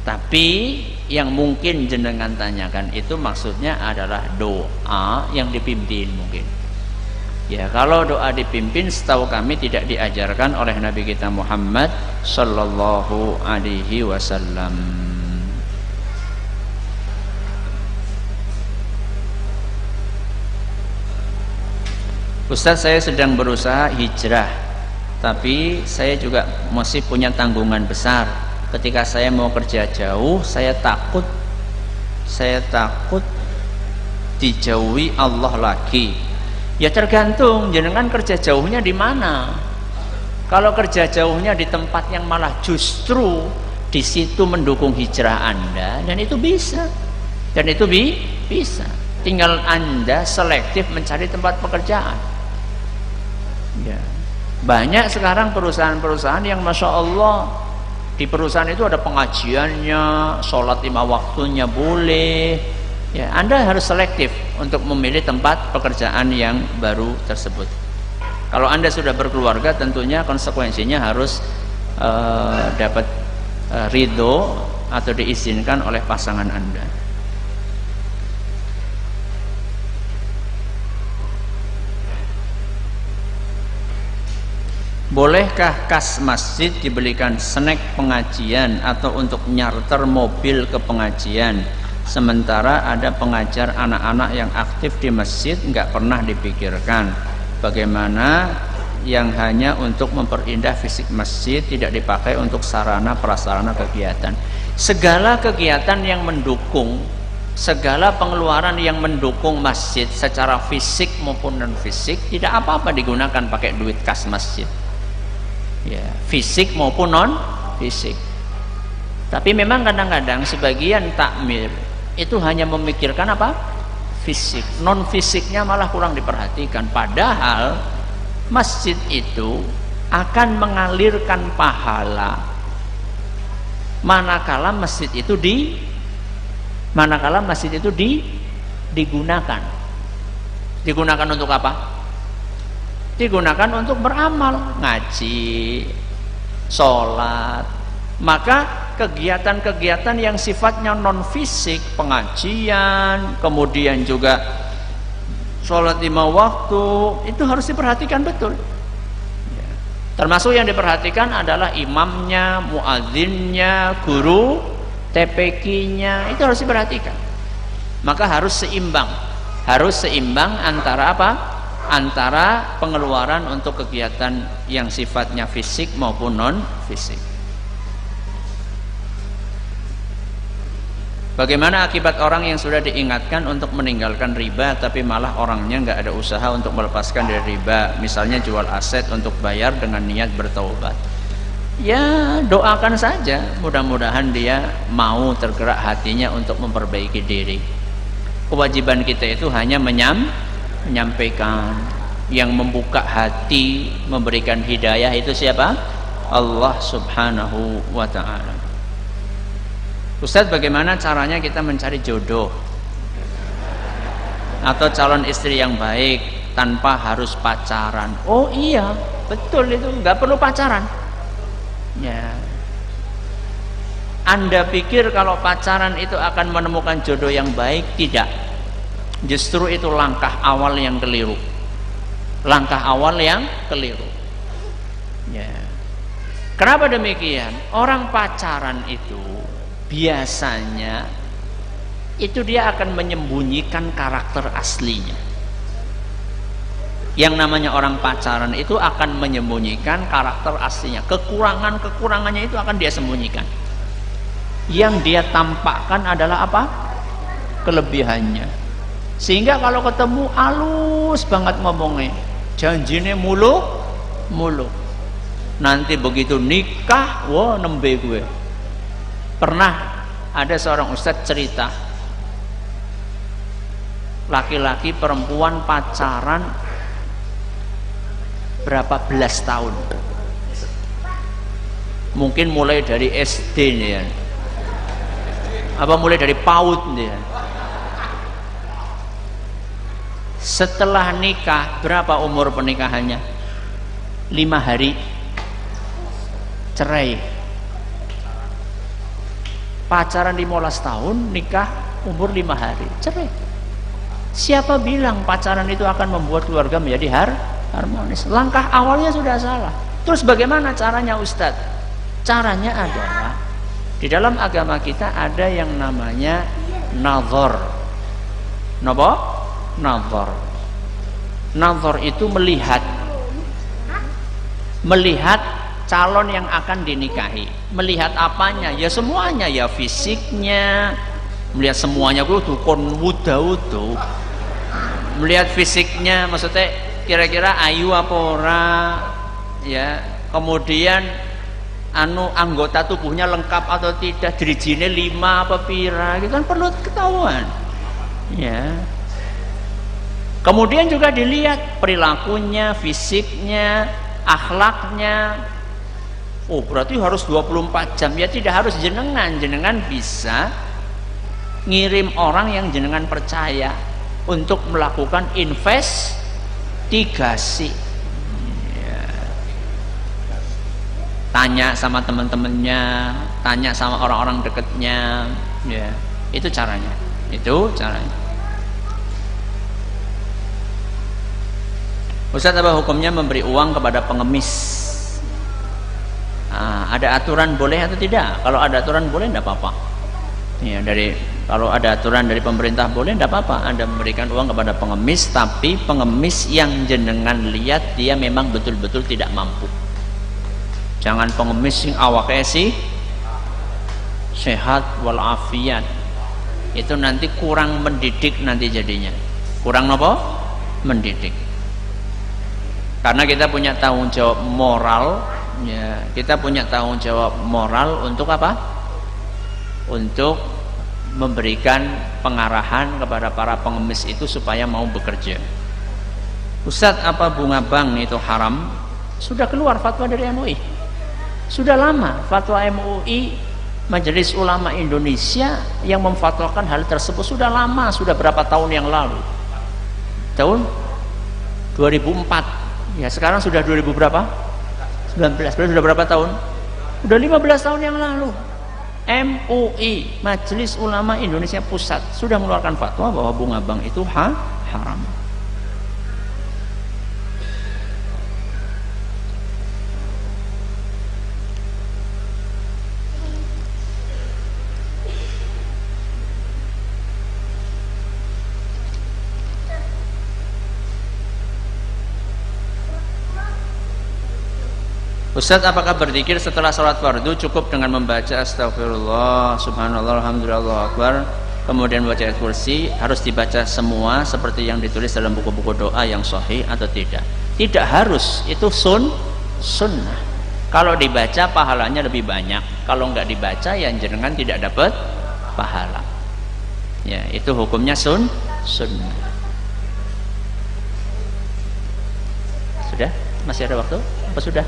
Tapi yang mungkin jenengan tanyakan itu maksudnya adalah doa yang dipimpin mungkin. Ya, kalau doa dipimpin setahu kami tidak diajarkan oleh Nabi kita Muhammad sallallahu alaihi wasallam. Ustaz, saya sedang berusaha hijrah, tapi saya juga masih punya tanggungan besar. Ketika saya mau kerja jauh, saya takut dijauhi Allah lagi. Ya tergantung jenengan kerja jauhnya di mana. Kalau kerja jauhnya di tempat yang malah justru di situ mendukung hijrah Anda, dan itu bisa. Bisa. Tinggal Anda selektif mencari tempat pekerjaan. Ya. Banyak sekarang perusahaan-perusahaan yang Masya Allah, di perusahaan itu ada pengajiannya, sholat 5 waktunya boleh. Ya, Anda harus selektif untuk memilih tempat pekerjaan yang baru tersebut. Kalau Anda sudah berkeluarga, tentunya konsekuensinya harus dapat ridho atau diizinkan oleh pasangan Anda. Bolehkah kas masjid dibelikan snack pengajian atau untuk nyarter mobil ke pengajian? Sementara ada pengajar anak-anak yang aktif di masjid nggak pernah dipikirkan. Bagaimana yang hanya untuk memperindah fisik masjid, tidak dipakai untuk sarana prasarana kegiatan. Segala kegiatan yang mendukung, segala pengeluaran yang mendukung masjid secara fisik maupun non fisik, tidak apa-apa digunakan pakai duit kas masjid. Ya, fisik maupun non fisik. Tapi memang kadang-kadang sebagian takmir itu hanya memikirkan apa? Fisik. Non fisiknya malah kurang diperhatikan. Padahal masjid itu akan mengalirkan pahala manakala masjid itu digunakan. Digunakan untuk apa? Digunakan untuk beramal, ngaji, sholat. Maka kegiatan-kegiatan yang sifatnya non fisik, pengajian, kemudian juga sholat 5 waktu, itu harus diperhatikan betul. Termasuk yang diperhatikan adalah imamnya, muadzinnya, guru TPQ-nya, itu harus diperhatikan. Maka harus seimbang antara apa? Antara pengeluaran untuk kegiatan yang sifatnya fisik maupun non fisik. Bagaimana akibat orang yang sudah diingatkan untuk meninggalkan riba tapi malah orangnya nggak ada usaha untuk melepaskan dari riba, misalnya jual aset untuk bayar dengan niat bertaubat? Ya doakan saja, mudah-mudahan dia mau tergerak hatinya untuk memperbaiki diri. Kewajiban kita itu hanya menyampaikan. Yang membuka hati, memberikan hidayah itu siapa? Allah subhanahu wa ta'ala. Ustadz, bagaimana caranya kita mencari jodoh atau calon istri yang baik tanpa harus pacaran? Oh iya, betul, itu nggak perlu pacaran ya. Anda pikir kalau pacaran itu akan menemukan jodoh yang baik? Tidak. Justru itu langkah awal yang keliru. Langkah awal yang keliru ya. Kenapa demikian? Orang pacaran itu biasanya itu dia akan menyembunyikan karakter aslinya. Yang namanya orang pacaran itu akan menyembunyikan karakter aslinya. Kekurangannya itu akan dia sembunyikan. Yang dia tampakkan adalah apa? Kelebihannya. Sehingga kalau ketemu halus banget ngomongnya, janjinya mulu. Nanti begitu nikah, wah nembe gue. Pernah ada seorang ustadz cerita, laki-laki perempuan pacaran berapa belas tahun, mungkin mulai dari SD nih ya, apa mulai dari PAUD nih ya. Setelah nikah, berapa umur pernikahannya? 5 hari cerai. Pacaran 15 tahun, nikah umur 5 hari cerai. Siapa bilang pacaran itu akan membuat keluarga menjadi harmonis? Langkah awalnya sudah salah. Terus bagaimana caranya, Ustadz? Caranya adalah di dalam agama kita ada yang namanya nazar. Napa? Nazar. Nazar itu melihat calon yang akan dinikahi. Melihat apanya? Ya semuanya, ya fisiknya. Melihat semuanya kudu kon wuda-wudu. Melihat fisiknya, maksudnya kira-kira ayu apa ora, ya. Kemudian anggota tubuhnya lengkap atau tidak, dirijine 5 apa pira, gitu kan perlu ketahuan. Ya. Kemudian juga dilihat perilakunya, fisiknya, akhlaknya. Oh, berarti harus 24 jam. Ya tidak harus jenengan bisa ngirim orang yang jenengan percaya untuk melakukan investigasi. Ya. Tanya sama teman-temannya, tanya sama orang-orang dekatnya, ya. Itu caranya. Ustaz, apa hukumnya memberi uang kepada pengemis? Ada aturan boleh atau tidak? Kalau ada aturan boleh, tidak apa-apa. Ya, kalau ada aturan dari pemerintah boleh, tidak apa-apa. Anda memberikan uang kepada pengemis, tapi pengemis yang jenengan lihat dia memang betul-betul tidak mampu. Jangan pengemis yang awaknya sih sehat walafiat. Itu nanti kurang mendidik nanti jadinya. Kurang apa? Mendidik. Karena kita punya tanggung jawab moral, ya, kita punya tanggung jawab moral untuk apa? Untuk memberikan pengarahan kepada para pengemis itu supaya mau bekerja. Ustadz, apa bunga bank itu haram? Sudah keluar fatwa dari MUI. Sudah lama fatwa MUI, Majelis Ulama Indonesia, yang memfatwakan hal tersebut sudah lama, sudah berapa tahun yang lalu? Tahun 2004. Ya sekarang sudah 2000 berapa? 19. Berarti sudah berapa tahun? Sudah 15 tahun yang lalu. MUI, Majelis Ulama Indonesia Pusat, sudah mengeluarkan fatwa bahwa bunga bank itu haram. Ustaz, apakah berzikir setelah sholat fardu cukup dengan membaca astagfirullah, subhanallah, alhamdulillah, Allahu akbar, kemudian baca ayat kursi, harus dibaca semua seperti yang ditulis dalam buku-buku doa yang sahih atau tidak? Tidak harus, itu sunnah. Kalau dibaca pahalanya lebih banyak, kalau nggak dibaca ya jenengan tidak dapat pahala. Ya, itu hukumnya sunnah. Sudah? Masih ada waktu? Apa sudah?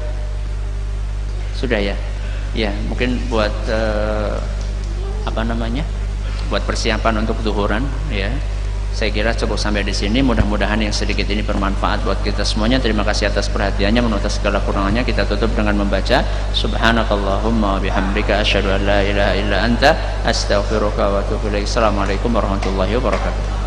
Sudah ya. Ya, mungkin buat buat persiapan untuk zuhuran ya. Saya kira cukup sampai di sini. Mudah-mudahan yang sedikit ini bermanfaat buat kita semuanya. Terima kasih atas perhatiannya. Menurut segala kurangannya kita tutup dengan membaca subhanakallahumma wa bihamdika asyhadu an la ilaha illa anta astaghfiruka wa atubu ilaik. Assalamualaikum warahmatullahi wabarakatuh.